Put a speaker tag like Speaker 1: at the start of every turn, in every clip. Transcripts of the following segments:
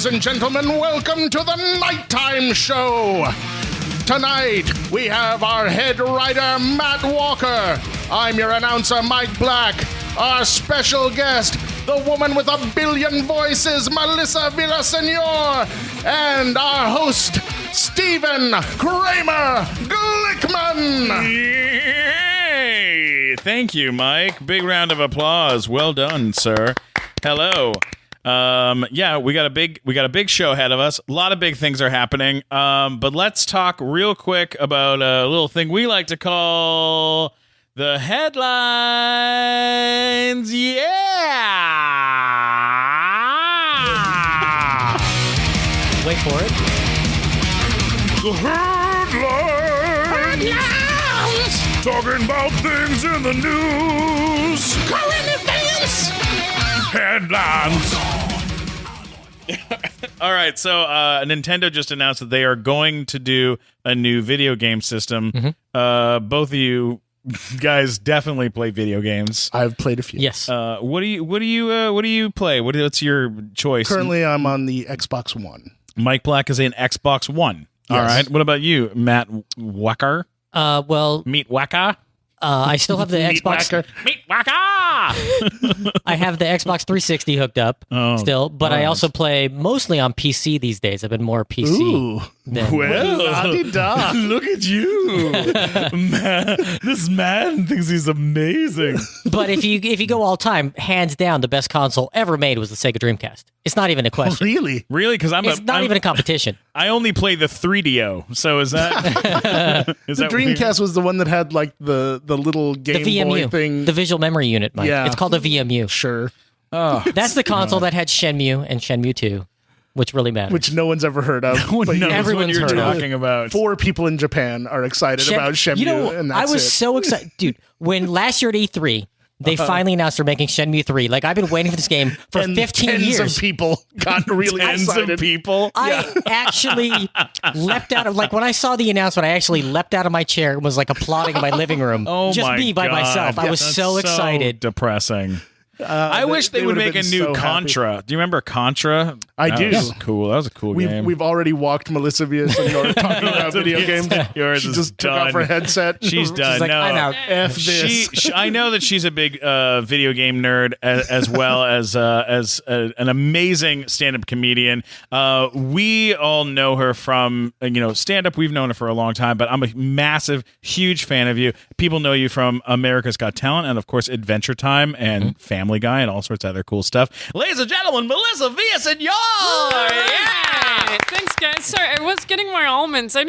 Speaker 1: Ladies and gentlemen, welcome to the Nighttime Show. Tonight, we have our head writer, Matt Walker. I'm your announcer, Mike Black. Our special guest, the woman with a billion voices, Mellissa Villasenor. And our host, Stephen Kramer Glickman.
Speaker 2: Yay! Thank you, Mike. Big round of applause. Well done, sir. Hello. We got a big show ahead of us. A lot of big things are happening. But let's talk real quick about a little thing we like to call the headlines. Yeah.
Speaker 3: Wait for it.
Speaker 2: The headlines. Talking about things in the news.
Speaker 1: Current events.
Speaker 2: Headlines. All right, so Nintendo just announced that they are going to do a new video game system.
Speaker 3: Mm-hmm.
Speaker 2: Both of you guys definitely play video games.
Speaker 1: I've played a few.
Speaker 3: Yes.
Speaker 2: What do you play? What's your choice?
Speaker 1: Currently, I'm on the Xbox One.
Speaker 2: Mike Black is an Xbox One.
Speaker 1: Yes.
Speaker 2: All right. What about you, Matt Wacker? Meat Wacker?
Speaker 3: I still have the Xbox.
Speaker 2: Meat Wacker!
Speaker 3: I have the Xbox 360 hooked up still, but I also play mostly on PC these days. I've been more PC.
Speaker 1: Ooh.
Speaker 2: Well,
Speaker 1: La-di-da.
Speaker 2: look at you. Man, this man thinks he's amazing.
Speaker 3: But if you go all time, hands down, the best console ever made was the Sega Dreamcast. It's not even a question.
Speaker 1: Really?
Speaker 2: Really? Because
Speaker 3: It's not even a competition.
Speaker 2: I only play the 3DO. So is that is
Speaker 1: The
Speaker 2: that weird?
Speaker 1: Dreamcast was the one that had like the little Game
Speaker 3: The VMU,
Speaker 1: Boy thing.
Speaker 3: the visual memory unit, Mike.
Speaker 1: Yeah.
Speaker 3: It's called a VMU.
Speaker 1: Sure.
Speaker 2: Oh,
Speaker 3: That's the console that had Shenmue and Shenmue 2, which really matters.
Speaker 1: Which no one's ever heard of.
Speaker 2: no one
Speaker 1: But
Speaker 2: knows what
Speaker 3: everyone's
Speaker 2: you're
Speaker 3: heard of
Speaker 2: talking about.
Speaker 1: 4 people in Japan are excited about Shenmue, and that's
Speaker 3: I was
Speaker 1: it.
Speaker 3: so excited. Dude, when last year at E3, they finally announced they're making Shenmue 3. Like, I've been waiting for this game for
Speaker 1: And
Speaker 3: 15
Speaker 1: tens
Speaker 3: years.
Speaker 1: of people got really
Speaker 2: Tens
Speaker 1: excited.
Speaker 2: of people.
Speaker 3: I actually leapt out of, like, when I saw the announcement, I actually leapt out of my chair and was, like, applauding in my living room.
Speaker 2: Oh
Speaker 3: Just
Speaker 2: my
Speaker 3: me by
Speaker 2: God.
Speaker 3: myself. I was
Speaker 2: That's
Speaker 3: so excited.
Speaker 2: Depressing. I wish they would
Speaker 1: would've
Speaker 2: make a
Speaker 1: been
Speaker 2: new
Speaker 1: so happy.
Speaker 2: Contra. Do you remember Contra?
Speaker 1: I
Speaker 2: That
Speaker 1: do.
Speaker 2: was cool. That was a cool game.
Speaker 1: We've already walked Melissa Villasenor talking about video games.
Speaker 2: Yours
Speaker 1: She
Speaker 2: is
Speaker 1: just took
Speaker 2: done.
Speaker 1: off her headset.
Speaker 2: She's done.
Speaker 3: She's like,
Speaker 2: no.
Speaker 3: I'm out.
Speaker 1: F this.
Speaker 2: I know that she's a big video game nerd as well as an amazing stand-up comedian. We all know her from stand-up. We've known her for a long time, but I'm a massive, huge fan of you. People know you from America's Got Talent and, of course, Adventure Time and Family Guy and all sorts of other cool stuff. Ladies and gentlemen, Mellissa Villasenor!
Speaker 4: Yeah! Thanks, guys. Sorry, I was getting my almonds. I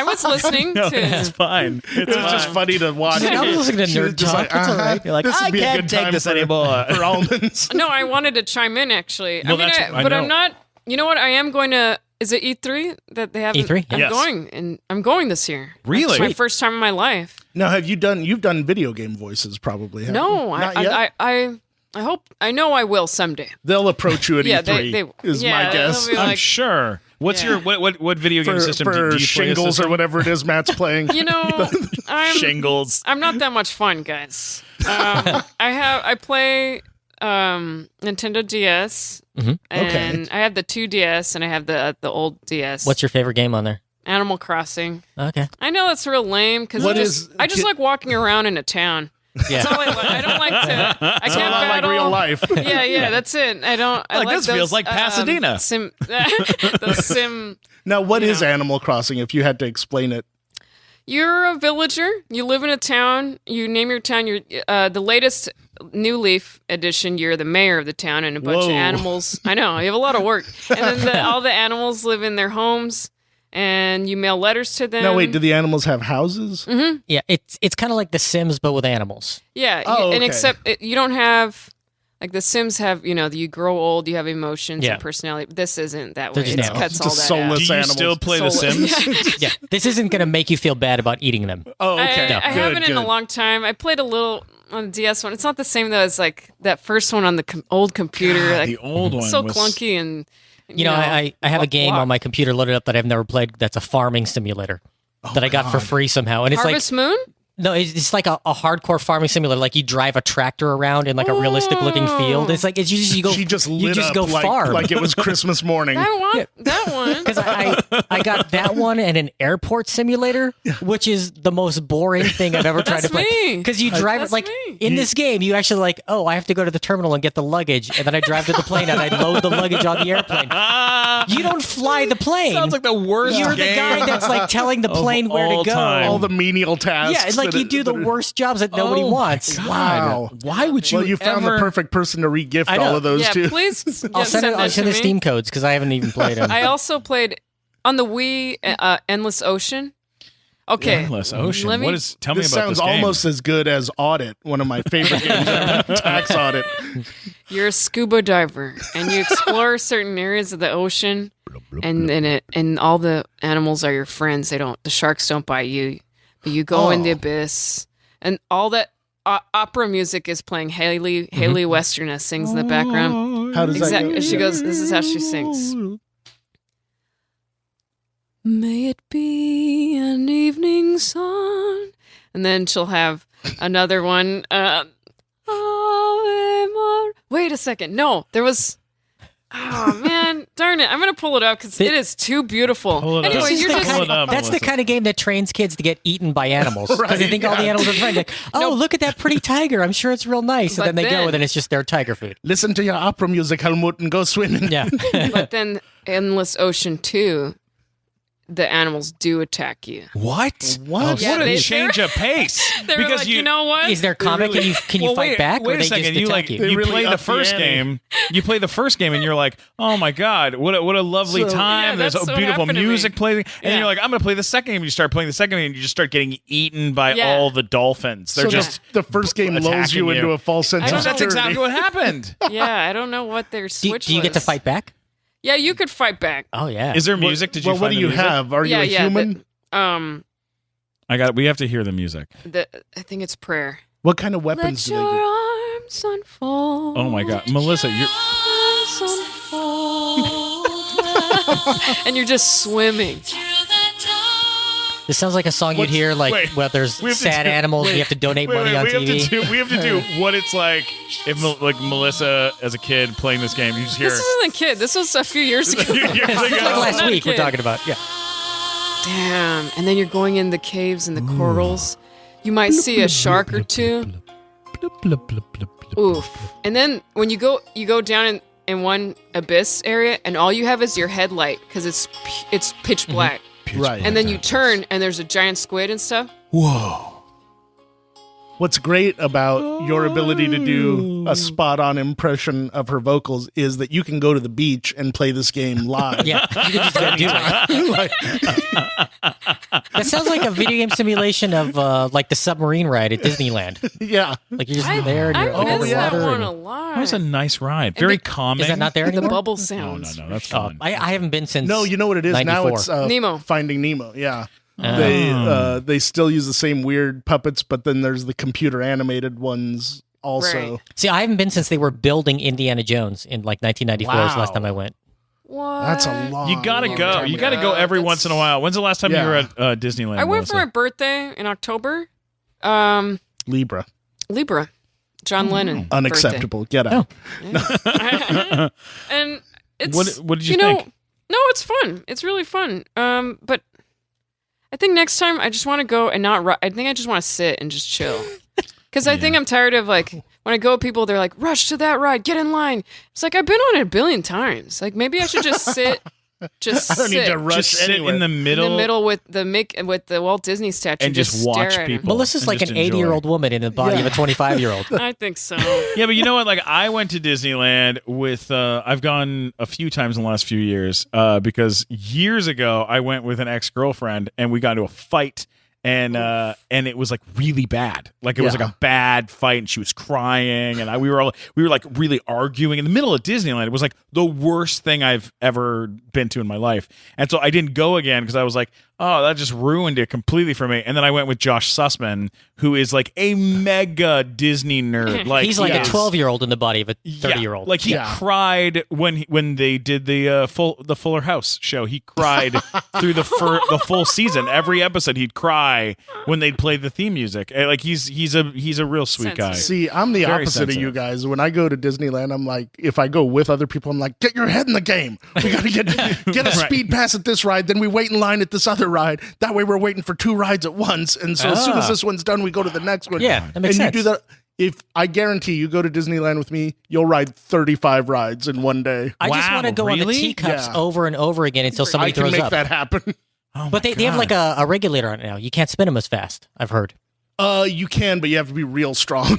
Speaker 4: was listening
Speaker 2: No,
Speaker 4: to.
Speaker 2: it's fine.
Speaker 1: It was just funny to watch.
Speaker 3: I was listening to
Speaker 1: She was
Speaker 3: Nerd
Speaker 1: just
Speaker 3: Talk. It's all right.
Speaker 2: You're like,
Speaker 1: this
Speaker 2: I
Speaker 1: would be a
Speaker 2: can't
Speaker 1: good
Speaker 2: take
Speaker 1: time
Speaker 2: this
Speaker 1: for-
Speaker 2: anymore.
Speaker 1: For almonds.
Speaker 4: No, I wanted to chime in, actually.
Speaker 2: Well,
Speaker 4: I
Speaker 2: know.
Speaker 4: I'm not. You know what? I am going to. Is it E3 that they have?
Speaker 3: E3?
Speaker 4: I'm
Speaker 2: Yes.
Speaker 4: going, and I'm going this year.
Speaker 2: Really?
Speaker 4: It's my first time in my life.
Speaker 1: Now, you've done video game voices probably, haven't
Speaker 4: No,
Speaker 1: you? Not yet?
Speaker 4: I hope. I know I will someday.
Speaker 1: They'll approach you at
Speaker 4: Yeah,
Speaker 1: E3, is
Speaker 4: yeah,
Speaker 1: my guess.
Speaker 4: they'll be
Speaker 2: I'm
Speaker 4: like,
Speaker 2: sure. What's
Speaker 4: Yeah.
Speaker 2: your what video game
Speaker 1: For,
Speaker 2: system
Speaker 1: for
Speaker 2: do you play?
Speaker 1: shingles or whatever it is Matt's playing.
Speaker 4: you know,
Speaker 2: Shingles.
Speaker 4: I'm not that much fun, guys. I play Nintendo DS, and
Speaker 1: Okay.
Speaker 4: I have the 2DS, and I have the old DS.
Speaker 3: What's your favorite game on there?
Speaker 4: Animal Crossing?
Speaker 3: Okay.
Speaker 4: I know that's real lame because
Speaker 1: What
Speaker 4: I
Speaker 1: is-
Speaker 4: just like walking around in a town.
Speaker 3: Yeah.
Speaker 4: That's all I don't like to. I
Speaker 1: It's a
Speaker 4: can't
Speaker 1: lot like
Speaker 4: battle.
Speaker 1: real life.
Speaker 4: Yeah, that's it. I don't. I
Speaker 2: Like,
Speaker 4: like
Speaker 2: this
Speaker 4: those,
Speaker 2: feels like Pasadena.
Speaker 4: The sim.
Speaker 1: Now, what is
Speaker 4: Yeah.
Speaker 1: Animal Crossing, if you had to explain it?
Speaker 4: You're a villager. You live in a town. You name your town. You're the latest New Leaf edition. You're the mayor of the town, and a bunch
Speaker 1: Whoa.
Speaker 4: of animals. I know you have a lot of work, and then all the animals live in their homes, and you mail letters to them.
Speaker 1: Now, wait, do the animals have houses?
Speaker 3: Yeah, it's kind of like The Sims, but with animals.
Speaker 4: Yeah,
Speaker 1: Oh,
Speaker 4: and
Speaker 1: okay.
Speaker 4: except you don't have. Like the Sims have, you grow old, you have emotions
Speaker 3: Yeah.
Speaker 4: and personality. This isn't that
Speaker 3: They're
Speaker 4: way.
Speaker 3: just
Speaker 4: It
Speaker 3: animals.
Speaker 4: cuts
Speaker 1: It's
Speaker 4: all
Speaker 1: just
Speaker 4: that
Speaker 1: soulless
Speaker 4: out.
Speaker 2: Do you
Speaker 1: animals.
Speaker 2: still play The
Speaker 4: Soulless.
Speaker 2: Sims?
Speaker 3: Yeah, this isn't going to make you feel bad about eating them.
Speaker 1: Oh, okay.
Speaker 4: I
Speaker 1: Good,
Speaker 4: haven't in a
Speaker 1: good.
Speaker 4: long time. I played a little on the DS one. It's not the same though as like that first one on the old computer. Like,
Speaker 2: the old one
Speaker 4: so
Speaker 2: was
Speaker 4: clunky and
Speaker 3: You know, I have a game on my computer loaded up that I've never played that's a farming simulator that I got for free somehow. And it's
Speaker 4: Harvest Moon.
Speaker 3: No, it's like a hardcore farming simulator. Like you drive a tractor around in like a realistic looking field. It's like you go.
Speaker 1: She just
Speaker 3: you
Speaker 1: lit
Speaker 3: just
Speaker 1: up
Speaker 3: go farm.
Speaker 1: like it was Christmas morning.
Speaker 4: I want that one.
Speaker 3: Because I got that one and an airport simulator, which is the most boring thing I've ever tried to play. Because you drive it like in this game, you actually like, oh, I have to go to the terminal and get the luggage, and then I drive to the plane and I load the luggage on the airplane. You don't fly the plane.
Speaker 2: Sounds like the worst
Speaker 3: You're
Speaker 2: game
Speaker 3: the guy that's like telling the plane where to
Speaker 2: all
Speaker 3: go.
Speaker 2: time.
Speaker 1: All the menial tasks.
Speaker 3: Yeah, it's like you do the worst jobs that nobody wants.
Speaker 1: Wow.
Speaker 2: Why would you?
Speaker 1: Well, you found the perfect person to regift
Speaker 3: I know.
Speaker 1: all of those
Speaker 4: Yeah,
Speaker 1: too.
Speaker 4: please.
Speaker 3: I'll send
Speaker 4: that
Speaker 3: the
Speaker 4: to me.
Speaker 3: Steam codes because I haven't even played them.
Speaker 4: I also played on the Wii Endless Ocean. Okay.
Speaker 2: Endless Ocean.
Speaker 4: Let me-
Speaker 2: What is? Tell me
Speaker 1: This
Speaker 2: about
Speaker 1: sounds
Speaker 2: this game.
Speaker 1: almost as good as Audit, one of my favorite games ever. Tax Audit.
Speaker 4: You're a scuba diver and you explore certain areas of the ocean, and all the animals are your friends. The sharks don't bite you, but you go in the abyss, and all that opera music is playing. Haley Westerner sings in the background.
Speaker 1: How does that go?
Speaker 4: She goes. This is how she sings. May it be an evening sun, and then she'll have another one. Wait a second. No, there was. Oh man, darn it! I'm gonna pull it up because it is too beautiful.
Speaker 2: Pull it up.
Speaker 4: Anyway,
Speaker 3: This is
Speaker 4: you're
Speaker 3: the
Speaker 4: just.
Speaker 3: kind
Speaker 2: up,
Speaker 3: that's the
Speaker 2: Melissa.
Speaker 3: kind of game that trains kids to get eaten by animals because they
Speaker 1: Right,
Speaker 3: think all the
Speaker 1: yeah.
Speaker 3: animals are friends. Like, oh, look at that pretty tiger. I'm sure it's real nice. And
Speaker 4: But
Speaker 3: then they go,
Speaker 4: then-
Speaker 3: and then it's just their tiger food.
Speaker 1: Listen to your opera music, Helmut, and go swimming.
Speaker 3: Yeah.
Speaker 4: But then Endless Ocean 2, the animals do attack you.
Speaker 2: What?
Speaker 1: What?
Speaker 4: Yeah,
Speaker 2: What a
Speaker 4: they-
Speaker 2: change of pace!
Speaker 4: They were like, you know what?
Speaker 3: Is there comic and can you
Speaker 2: Well,
Speaker 3: fight
Speaker 2: wait,
Speaker 3: back?
Speaker 2: Wait
Speaker 3: or
Speaker 2: a
Speaker 3: they
Speaker 2: second.
Speaker 3: Just
Speaker 2: You
Speaker 3: attack
Speaker 2: like
Speaker 3: you?
Speaker 1: They
Speaker 2: you
Speaker 1: really
Speaker 2: play the
Speaker 1: upped the
Speaker 2: first
Speaker 1: ante.
Speaker 2: game. You play the first game, and you're like, oh my god, what a lovely
Speaker 1: So-
Speaker 2: time.
Speaker 4: Yeah,
Speaker 2: There's
Speaker 4: that's
Speaker 2: a
Speaker 4: what
Speaker 2: beautiful
Speaker 4: happened to me.
Speaker 2: music playing, and
Speaker 4: Yeah.
Speaker 2: you're like, I'm gonna play the second game. You start playing the second game, and you just start getting eaten by
Speaker 4: Yeah.
Speaker 2: all the dolphins. They're
Speaker 1: So
Speaker 2: just.
Speaker 1: the first game lulls
Speaker 2: attacking
Speaker 1: you into
Speaker 2: you.
Speaker 1: a false sense
Speaker 4: I
Speaker 1: of
Speaker 4: don't know.
Speaker 2: That's
Speaker 1: security.
Speaker 2: exactly what happened.
Speaker 4: Yeah, I don't know what their
Speaker 3: Do,
Speaker 4: switch
Speaker 3: do you get to
Speaker 4: was.
Speaker 3: fight back?
Speaker 4: Yeah, you could fight back.
Speaker 3: Oh yeah.
Speaker 2: Is there music? Did you?
Speaker 1: Well, what
Speaker 2: find
Speaker 1: do
Speaker 2: the
Speaker 1: you
Speaker 2: music?
Speaker 1: have? Are you
Speaker 4: Yeah,
Speaker 1: a
Speaker 4: yeah,
Speaker 1: human?
Speaker 2: We have to hear the music.
Speaker 4: I think it's prayer.
Speaker 1: What kind of
Speaker 4: Let
Speaker 1: weapons do
Speaker 4: your
Speaker 1: they get?
Speaker 4: arms unfold.
Speaker 2: Oh my god, Melissa, you're.
Speaker 4: Arms unfold. And you're just swimming.
Speaker 3: This sounds like a song you'd hear like
Speaker 2: wait,
Speaker 3: where there's
Speaker 2: we have to
Speaker 3: sad
Speaker 2: do-
Speaker 3: animals.
Speaker 2: wait,
Speaker 3: You have to donate money on
Speaker 2: we
Speaker 3: TV.
Speaker 2: we have to do what it's like if like Melissa as a kid playing this game. You just hear.
Speaker 4: This isn't a kid. This was a few years ago.
Speaker 2: Years
Speaker 3: This is like
Speaker 2: ago.
Speaker 3: last
Speaker 4: Not a
Speaker 3: week we're
Speaker 4: kid.
Speaker 3: talking about. Yeah.
Speaker 4: Damn. And then you're going in the caves and the corals. You might see a shark or two. Oof. And then when you go down in one abyss area, and all you have is your headlight because it's pitch black.
Speaker 1: Right.
Speaker 4: And then you turn, and there's a giant squid and stuff.
Speaker 1: Whoa. What's great about your ability to do a spot-on impression of her vocals is that you can go to the beach and play this game live.
Speaker 3: Yeah. You can just go do it. That sounds like a video game simulation of like the submarine ride at Disneyland.
Speaker 1: Yeah.
Speaker 3: Like you're just there and
Speaker 4: I
Speaker 3: you're
Speaker 4: missed that
Speaker 3: underwater.
Speaker 4: one
Speaker 3: and-
Speaker 4: a lot.
Speaker 2: That was a nice ride. Very calming.
Speaker 3: Is that not there
Speaker 4: the
Speaker 3: anymore?
Speaker 4: bubble
Speaker 2: No,
Speaker 4: sounds.
Speaker 2: that's
Speaker 3: Oh,
Speaker 2: fun.
Speaker 3: I haven't been since.
Speaker 1: No, you know what it is? Now
Speaker 3: 94.
Speaker 1: it's
Speaker 4: Nemo.
Speaker 1: Finding Nemo, yeah.
Speaker 3: Oh.
Speaker 1: They still use the same weird puppets, but then there's the computer animated ones also.
Speaker 4: Right.
Speaker 3: See, I haven't been since they were building Indiana Jones in like 1994 was the last
Speaker 1: Wow.
Speaker 3: time I went.
Speaker 4: What?
Speaker 1: That's a long
Speaker 2: You gotta go.
Speaker 1: time
Speaker 2: You
Speaker 1: ago.
Speaker 2: gotta go every
Speaker 4: That's-
Speaker 2: once in a while. When's the last time you
Speaker 1: Yeah.
Speaker 2: were at Disneyland?
Speaker 4: I went for
Speaker 2: Melissa?
Speaker 4: my birthday in October.
Speaker 1: Libra.
Speaker 4: Libra. John Lennon.
Speaker 1: Unacceptable. Get out.
Speaker 4: birthday. And it's
Speaker 2: What did you think?
Speaker 4: No, it's fun. It's really fun. But I think next time I just want to go and not. I think I just want to sit and just chill. Because I think I'm tired of like when I go with people, they're like, "Rush to that ride, get in line." It's like I've been on it a billion times. Like maybe I should just sit. Just
Speaker 1: I don't need
Speaker 4: sit
Speaker 1: to rush
Speaker 2: Just sit
Speaker 1: anywhere.
Speaker 2: in the
Speaker 4: in
Speaker 2: middle,
Speaker 4: the middle with the Walt Disney statue
Speaker 2: and just
Speaker 4: stare
Speaker 2: watch
Speaker 4: at him.
Speaker 2: people.
Speaker 3: Melissa's
Speaker 2: and
Speaker 3: like
Speaker 2: just
Speaker 3: an
Speaker 2: enjoy.
Speaker 3: 80-year-old woman in the body of a 25-year-old.
Speaker 4: I think so.
Speaker 2: Yeah, but you know what? Like I went to Disneyland with. I've gone a few times in the last few years because years ago I went with an ex-girlfriend and we got into a fight. And it was like really bad. Like it was
Speaker 1: Yeah.
Speaker 2: like a bad fight, and she was crying, and we were like really arguing in the middle of Disneyland. It was like the worst thing I've ever been to in my life, and so I didn't go again because I was like, oh, that just ruined it completely for me. And then I went with Josh Sussman, who is like a mega Disney nerd. Like
Speaker 3: he's like a 12-year-old in the body of a 30-year-old.
Speaker 2: Like he cried when they did the Fuller House show. He cried through the full season. Every episode he'd cry when they'd play the theme music. Like he's a real sweet guy.
Speaker 1: See, I'm the
Speaker 2: Very
Speaker 1: opposite
Speaker 2: sensitive.
Speaker 1: of you guys. When I go to Disneyland, I'm like, if I go with other people, I'm like, get your head in the game. We got to get a speed pass at this ride, then we wait in line at this other ride. That way we're waiting for 2 rides at once. And so as soon as this one's done, we go to the next one.
Speaker 3: Yeah, that makes sense.
Speaker 1: You do that. If I guarantee you go to Disneyland with me, you'll ride 35 rides in one day.
Speaker 3: I just want to go on the teacups over and over again until somebody throws up.
Speaker 1: I can make that happen.
Speaker 3: But they have like a regulator on it now. You can't spin them as fast, I've heard.
Speaker 1: You can, but you have to be real strong.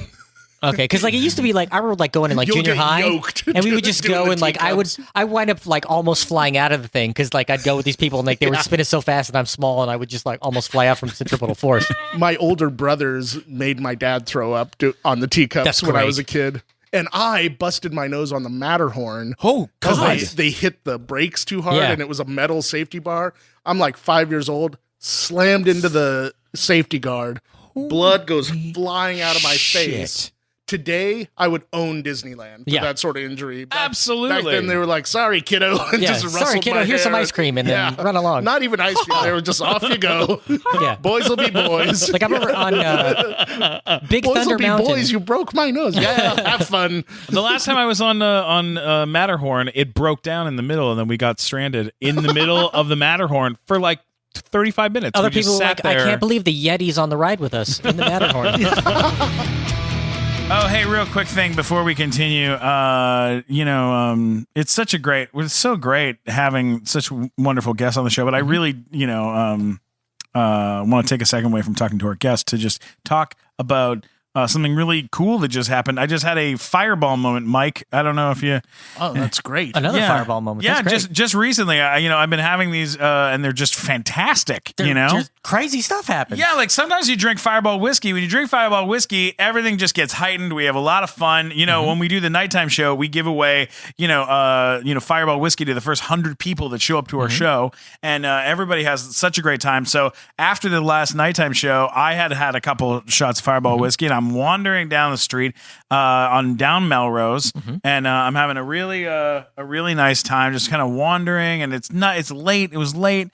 Speaker 3: Okay, because like it used to be like I remember like going in like
Speaker 1: You'll
Speaker 3: junior
Speaker 1: get
Speaker 3: high,
Speaker 1: yoked
Speaker 3: and we would
Speaker 1: doing
Speaker 3: just go
Speaker 1: the
Speaker 3: and like I wind up like almost flying out of the thing because like I'd go with these people and like they were spinning so fast and I'm small and I would just like almost fly out from centripetal force.
Speaker 1: My older brothers made my dad throw up on the teacups when I was a kid. And I busted my nose on the Matterhorn.
Speaker 2: Oh,
Speaker 1: because they hit the brakes too hard and it was a metal safety bar. I'm like 5 years old, slammed into the safety guard. Blood goes flying out of my face. Today, I would own Disneyland for that sort of injury.
Speaker 2: Absolutely.
Speaker 1: Back then, they were like, sorry, kiddo. And just rustled
Speaker 3: sorry, kiddo,
Speaker 1: my
Speaker 3: here's some
Speaker 1: hair.
Speaker 3: ice cream and then run along.
Speaker 1: Not even ice cream. They were just, off you go. Boys will be boys.
Speaker 3: Like I remember on Big
Speaker 1: Boys
Speaker 3: Thunder
Speaker 1: will be
Speaker 3: Mountain.
Speaker 1: boys, you broke my nose. Yeah, have fun.
Speaker 2: The last time I was on Matterhorn, it broke down in the middle, and then we got stranded in the middle of the Matterhorn for like 35 minutes.
Speaker 3: Other
Speaker 2: We just
Speaker 3: people were
Speaker 2: sat
Speaker 3: like, I
Speaker 2: there.
Speaker 3: can't believe the Yeti's on the ride with us in the Matterhorn.
Speaker 2: Oh, hey, real quick thing before we continue. It's so great having such wonderful guests on the show, but I really, want to take a second away from talking to our guests to just talk about something really cool that just happened. I just had a fireball moment, Mike. I don't know if you...
Speaker 1: Oh, that's great.
Speaker 3: Another fireball moment.
Speaker 2: Yeah,
Speaker 3: That's great.
Speaker 2: just recently, I've been having these, and they're just fantastic,
Speaker 3: Just crazy stuff happens.
Speaker 2: Yeah, like sometimes you drink Fireball whiskey. When you drink Fireball whiskey, everything just gets heightened. We have a lot of fun. When we do the nighttime show, we give away, Fireball whiskey to the first 100 people that show up to our show, and everybody has such a great time. So after the last nighttime show, I had a couple shots of Fireball whiskey, and I'm wandering down the street down Melrose, and I'm having a really nice time, just kind of wandering. And it's late. It was late.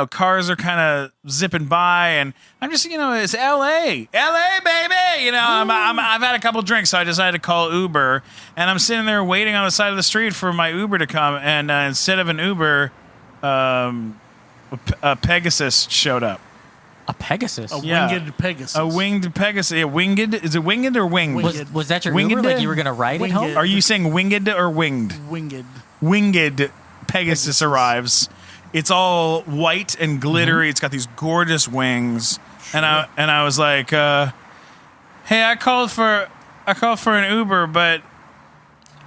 Speaker 2: Cars are kind of zipping by, and I'm just, it's LA, baby. I've had a couple drinks, so I decided to call Uber, and I'm sitting there waiting on the side of the street for my Uber to come, and instead of an Uber, a Pegasus showed up.
Speaker 3: A Pegasus?
Speaker 1: A winged Pegasus.
Speaker 2: A winged Pegasus. Yeah, winged. Is it winged or winged?
Speaker 3: Was that your
Speaker 2: Winged?
Speaker 3: Uber? Like you were going to ride it home?
Speaker 2: Are you saying winged or winged?
Speaker 1: Winged.
Speaker 2: Winged Pegasus arrives. It's all white and glittery. It's got these gorgeous wings. Sure. And I was like, hey, I called for an Uber, but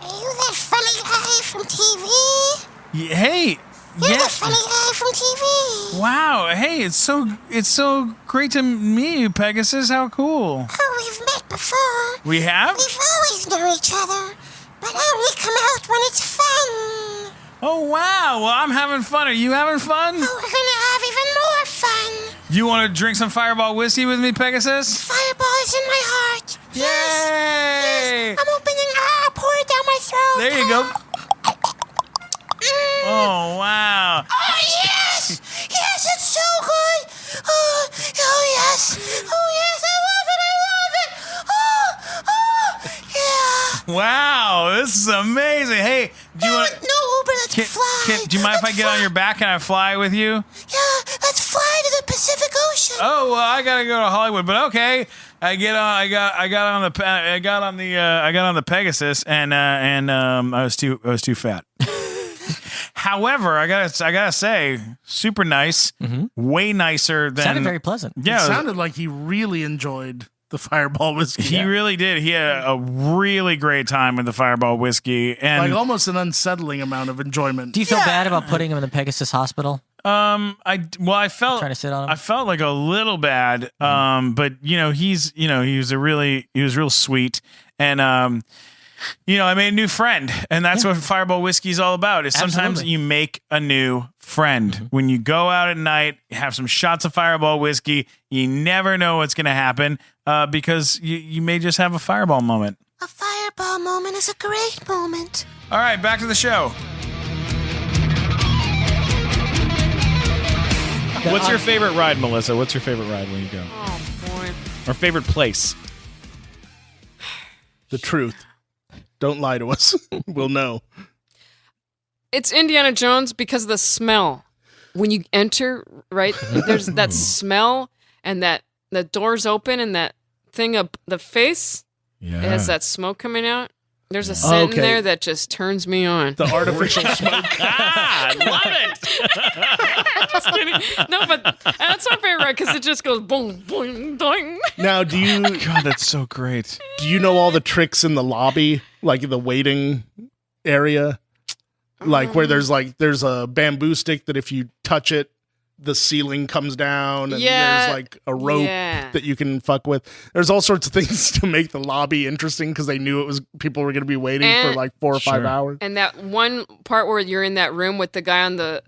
Speaker 5: Are you that funny guy from TV?
Speaker 2: Hey,
Speaker 5: You're the funny guy from TV.
Speaker 2: Wow. Hey, it's so great to meet you, Pegasus. How cool.
Speaker 5: Oh, we've met before.
Speaker 2: We have?
Speaker 5: We've always known each other, but I only come out when it's fun.
Speaker 2: Oh, wow. Well, I'm having fun. Are you having fun?
Speaker 5: Oh, we're gonna have even more fun.
Speaker 2: You want to drink some Fireball whiskey with me, Pegasus?
Speaker 5: Fireball is in my heart.
Speaker 2: Yay!
Speaker 5: Yes. I'm opening. Pour it down my throat.
Speaker 2: There you go. Oh, wow.
Speaker 5: Oh, yes! Yes, it's so good! Oh, yes! Oh, yes, I love it! Yeah!
Speaker 2: Wow, this is amazing. Hey, do you want
Speaker 5: No, Uber, let's fly.
Speaker 2: do you mind if I
Speaker 5: Let's
Speaker 2: get on
Speaker 5: fly.
Speaker 2: your back and I fly with you?
Speaker 5: Yeah, let's fly to the Pacific Ocean.
Speaker 2: Oh, well, I gotta go to Hollywood, but okay. I got on the Pegasus and I was too fat. However, I gotta say, super nice, way nicer than.
Speaker 3: Sounded very pleasant.
Speaker 2: Yeah,
Speaker 1: It sounded like he really enjoyed the Fireball whiskey.
Speaker 2: he really did. He had a really great time with the Fireball whiskey, and
Speaker 1: Like almost an unsettling amount of enjoyment.
Speaker 3: Do you feel bad about putting him in the Pegasus hospital?
Speaker 2: I felt
Speaker 3: Trying to sit on him?
Speaker 2: I felt like a little bad, but he was real sweet, and I made a new friend, and that's what Fireball Whiskey is all about. Is sometimes
Speaker 3: Absolutely.
Speaker 2: you make a new friend. When you go out at night, have some shots of Fireball Whiskey, you never know what's going to happen because you may just have a fireball moment.
Speaker 5: A fireball moment is a great moment.
Speaker 2: All right, back to the show. What's your favorite ride, Melissa? What's your favorite ride when you go?
Speaker 4: Oh boy.
Speaker 2: Or favorite place?
Speaker 1: The truth. Don't lie to us. We'll know.
Speaker 4: It's Indiana Jones because of the smell. When you enter, right, there's that smell and that the doors open and that thing up the face.
Speaker 2: Yeah.
Speaker 4: It has that smoke coming out. There's a scent in there that just turns me on.
Speaker 1: The artificial smoke.
Speaker 2: I love it.
Speaker 4: Just kidding. No, but that's my favorite because it just goes boom, boom, doing.
Speaker 1: Now,
Speaker 2: God, that's so great.
Speaker 1: do you know all the tricks in the lobby, like the waiting area, like where there's a bamboo stick that if you touch it, the ceiling comes down, and there's like a rope that you can fuck with. There's all sorts of things to make the lobby interesting because they knew people were going to be waiting for like 4 or 5 hours.
Speaker 4: And that one part where you're in that room with the guy on the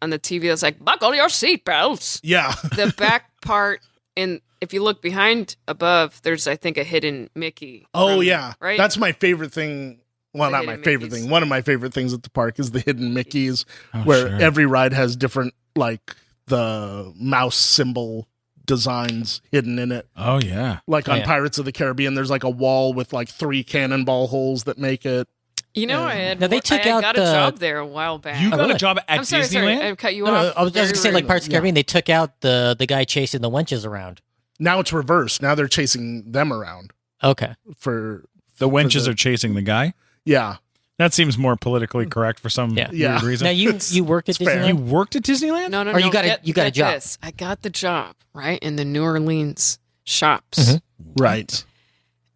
Speaker 4: TV that's like, buckle your seatbelts.
Speaker 1: Yeah.
Speaker 4: The back part, and if you look behind above, there's I think a hidden Mickey.
Speaker 1: Oh yeah,
Speaker 4: right.
Speaker 1: That's my favorite thing. Well,
Speaker 4: The
Speaker 1: not my
Speaker 4: hidden
Speaker 1: favorite
Speaker 4: Mickeys.
Speaker 1: thing. One of my favorite things at the park is the hidden Mickeys, where every ride has different like the mouse symbol designs hidden in it.
Speaker 2: Oh, yeah.
Speaker 1: Like on Pirates of the Caribbean, there's like a wall with like 3 cannonball holes that make it.
Speaker 4: You know, I
Speaker 3: Now, they took out
Speaker 4: got a job there a while back.
Speaker 2: You got
Speaker 3: really?
Speaker 2: a job at
Speaker 4: I'm sorry,
Speaker 2: Disneyland?
Speaker 4: I cut you
Speaker 3: No,
Speaker 4: off.
Speaker 3: I was going to say, like
Speaker 4: very
Speaker 3: Pirates of the Caribbean, they took out the guy chasing the wenches around.
Speaker 1: Now it's reversed. Now they're chasing them around
Speaker 3: Okay.
Speaker 1: for
Speaker 2: The wenches are chasing the guy?
Speaker 1: yeah.
Speaker 2: That seems more politically correct for some
Speaker 3: Yeah.
Speaker 2: weird reason.
Speaker 3: Now, you worked at
Speaker 1: fair.
Speaker 3: Disneyland?
Speaker 2: You worked at Disneyland?
Speaker 4: No,
Speaker 3: Or you got a
Speaker 4: get
Speaker 3: job.
Speaker 4: This. I got the job, right, in the New Orleans shops.
Speaker 3: Mm-hmm.
Speaker 1: Right.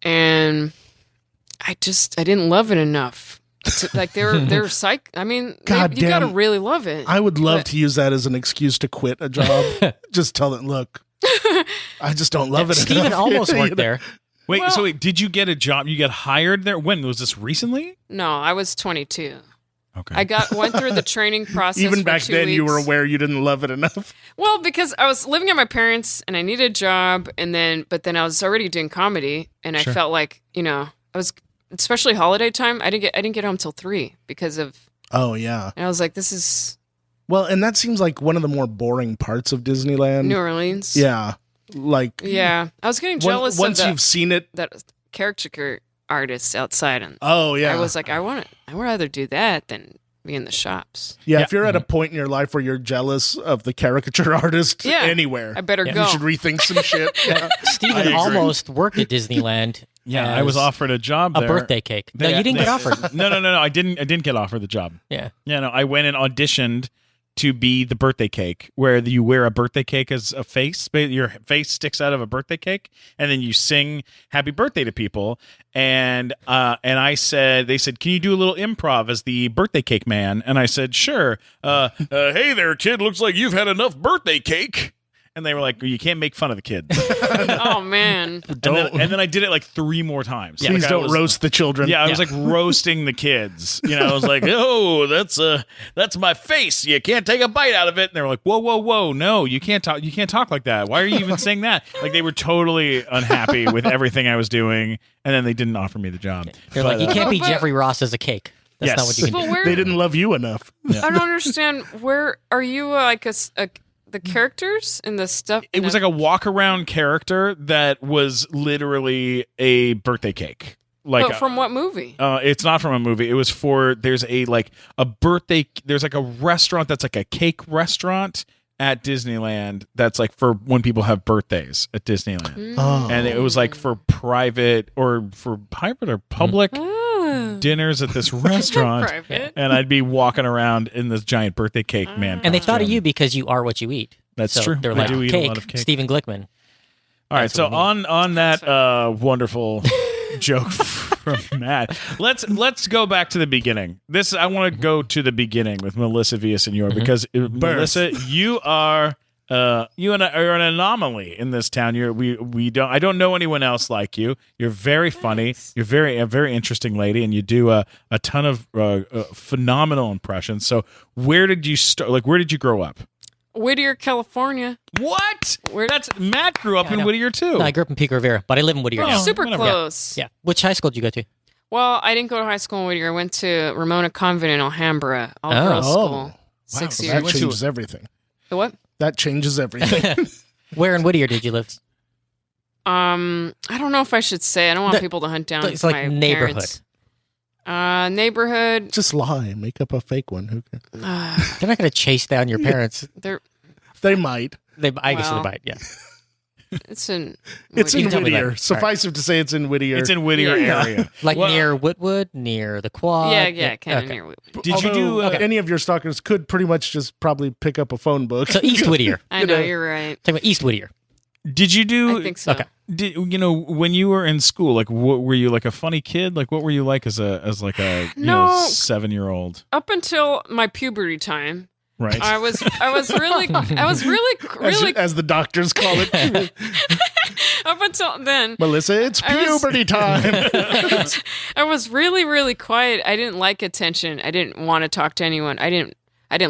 Speaker 4: And I didn't love it enough. Like they're psych. I mean,
Speaker 1: God
Speaker 4: you gotta
Speaker 1: damn.
Speaker 4: really love it.
Speaker 1: I would love
Speaker 4: But-
Speaker 1: to use that as an excuse to quit a job. Just tell it, look, I just don't love it
Speaker 3: Steven
Speaker 1: enough.
Speaker 3: almost
Speaker 1: You
Speaker 3: worked
Speaker 1: know?
Speaker 3: there.
Speaker 2: Wait, did you get a job? You got hired there? When? Was this recently?
Speaker 4: No, I was 22.
Speaker 2: Okay.
Speaker 4: I went through the training process.
Speaker 1: Even
Speaker 4: for
Speaker 1: back
Speaker 4: 2
Speaker 1: then, you were
Speaker 4: weeks.
Speaker 1: aware you didn't love it enough.
Speaker 4: Well, because I was living at my parents and I needed a job, but then I was already doing comedy, and I felt like I was, especially holiday time. I didn't get home till 3 because of.
Speaker 1: Oh yeah.
Speaker 4: And I was like, this is
Speaker 1: Well, and that seems like one of the more boring parts of Disneyland.
Speaker 4: New Orleans.
Speaker 1: Yeah. Like
Speaker 4: Yeah, I was getting jealous
Speaker 1: once
Speaker 4: of
Speaker 1: you've seen it.
Speaker 4: that caricature artists outside, and
Speaker 1: Oh yeah.
Speaker 4: I was like, I would rather do that than be in the shops.
Speaker 1: Yeah, if you're at a point in your life where you're jealous of the caricature artist anywhere,
Speaker 4: I better
Speaker 1: you
Speaker 4: go.
Speaker 1: should rethink some shit. Yeah. I
Speaker 3: Steven
Speaker 1: agree.
Speaker 3: almost worked at Disneyland.
Speaker 2: Yeah, I was
Speaker 3: as
Speaker 2: offered a job
Speaker 3: a
Speaker 2: there.
Speaker 3: birthday cake. No, you didn't get offered.
Speaker 2: No. I didn't get offered the job.
Speaker 3: Yeah.
Speaker 2: Yeah, no, I went and auditioned to be the birthday cake, where you wear a birthday cake as a face. Your face sticks out of a birthday cake, and then you sing happy birthday to people. And they said, can you do a little improv as the birthday cake man? And I said, sure. Hey there, kid, looks like you've had enough birthday cake. And they were like, well, you can't make fun of the kids.
Speaker 4: Oh man.
Speaker 2: And then I did it like 3 more times.
Speaker 1: Please
Speaker 2: Like,
Speaker 1: don't roast the children.
Speaker 2: Yeah, I was like roasting the kids. I was like, "Oh, that's my face. You can't take a bite out of it." And they were like, "Whoa, no, you can't talk. You can't talk like that. Why are you even saying that?" Like they were totally unhappy with everything I was doing, and then they didn't offer me the job.
Speaker 3: They're like, you can't be Jeffrey Ross as a cake. That's
Speaker 2: Yes.
Speaker 3: not what you can
Speaker 4: But
Speaker 3: do.
Speaker 4: where
Speaker 1: They didn't love you enough.
Speaker 4: I don't understand. Where are you? Like the characters and the stuff.
Speaker 2: It was like a walk around character that was literally a birthday cake. Like
Speaker 4: But from what movie?
Speaker 2: it's not from a movie. It was there's a birthday. There's like a restaurant that's like a cake restaurant at Disneyland. That's like for when people have birthdays at Disneyland.
Speaker 1: Oh.
Speaker 2: And it was like for private or for private or public dinners at this restaurant.
Speaker 4: Private.
Speaker 2: And I'd be walking around in this giant birthday cake man.
Speaker 3: And they thought of
Speaker 2: costume.
Speaker 3: you because you are what you eat.
Speaker 2: That's
Speaker 3: So
Speaker 2: true.
Speaker 3: They're
Speaker 2: I
Speaker 3: like,
Speaker 2: do eat a
Speaker 3: cake,
Speaker 2: lot of cake.
Speaker 3: Stephen Glickman.
Speaker 2: All right,
Speaker 3: That's
Speaker 2: so
Speaker 3: what we
Speaker 2: on that wonderful joke from Matt, let's go back to the beginning. I want to go to the beginning with Mellissa Villasenor because Melissa, you are you and I are an anomaly in this town. I don't know anyone else like you. You're very funny. You're a very interesting lady, and you do a ton of phenomenal impressions. So where did you start? Like, where did you grow up?
Speaker 4: Whittier, California.
Speaker 2: What? Matt grew up in Whittier too.
Speaker 3: No, I grew up in Pico Rivera, but I live in Whittier now.
Speaker 4: Super
Speaker 2: whatever.
Speaker 4: close.
Speaker 3: Yeah. Which high school did you go to?
Speaker 4: Well, I didn't go to high school in Whittier. I went to Ramona Convent in Alhambra, all girls school. 6
Speaker 1: Wow,
Speaker 4: years.
Speaker 1: that changes everything.
Speaker 4: The what?
Speaker 1: That changes everything.
Speaker 3: Where in Whittier did you live?
Speaker 4: I don't know if I should say. I don't want people to hunt down
Speaker 3: It's like
Speaker 4: my
Speaker 3: neighborhood.
Speaker 4: parents. Neighborhood.
Speaker 1: Just lie. Make up a fake one. Who can?
Speaker 3: They're not going to chase down your parents.
Speaker 1: They might.
Speaker 3: I guess they might, yeah.
Speaker 4: It's in.
Speaker 1: It's in
Speaker 3: You tell me
Speaker 1: Whittier.
Speaker 3: that.
Speaker 1: Suffice it to say, it's in Whittier.
Speaker 2: It's in Whittier
Speaker 4: Yeah.
Speaker 2: area.
Speaker 3: Like
Speaker 2: Well,
Speaker 3: near Whitwood, near the quad.
Speaker 4: Yeah, kind of
Speaker 3: Okay.
Speaker 4: near.
Speaker 2: Did you do?
Speaker 1: Any of your stalkers could pretty much just probably pick up a phone book.
Speaker 3: So East Whittier.
Speaker 4: I know you're right.
Speaker 3: Talking about East Whittier.
Speaker 2: Did you do?
Speaker 4: I think so.
Speaker 3: Okay.
Speaker 2: Did when you were in school? Like, what were you like a funny kid? Like, what were you like as a 7-year-old?
Speaker 4: Up until my puberty time,
Speaker 2: Right.
Speaker 4: I was really
Speaker 1: as the doctors call it.
Speaker 4: up until then.
Speaker 1: Melissa, it's puberty time.
Speaker 4: I was really, really quiet. I didn't like attention. I didn't want to talk to anyone. I didn't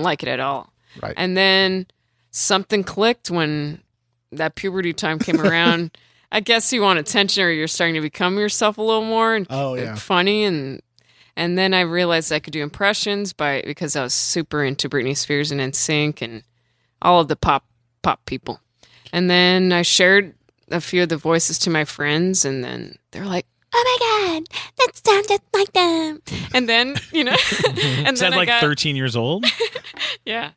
Speaker 4: like it at all.
Speaker 1: Right.
Speaker 4: And then something clicked when that puberty time came around. I guess you want attention, or you're starting to become yourself a little more and funny, and then I realized I could do impressions because I was super into Britney Spears and NSYNC and all of the pop people. And then I shared a few of the voices to my friends, and then they're like, "Oh my god, that sounds just like them." And then and
Speaker 2: Sounds
Speaker 4: then
Speaker 2: like
Speaker 4: I got
Speaker 2: 13 years old.
Speaker 4: yeah,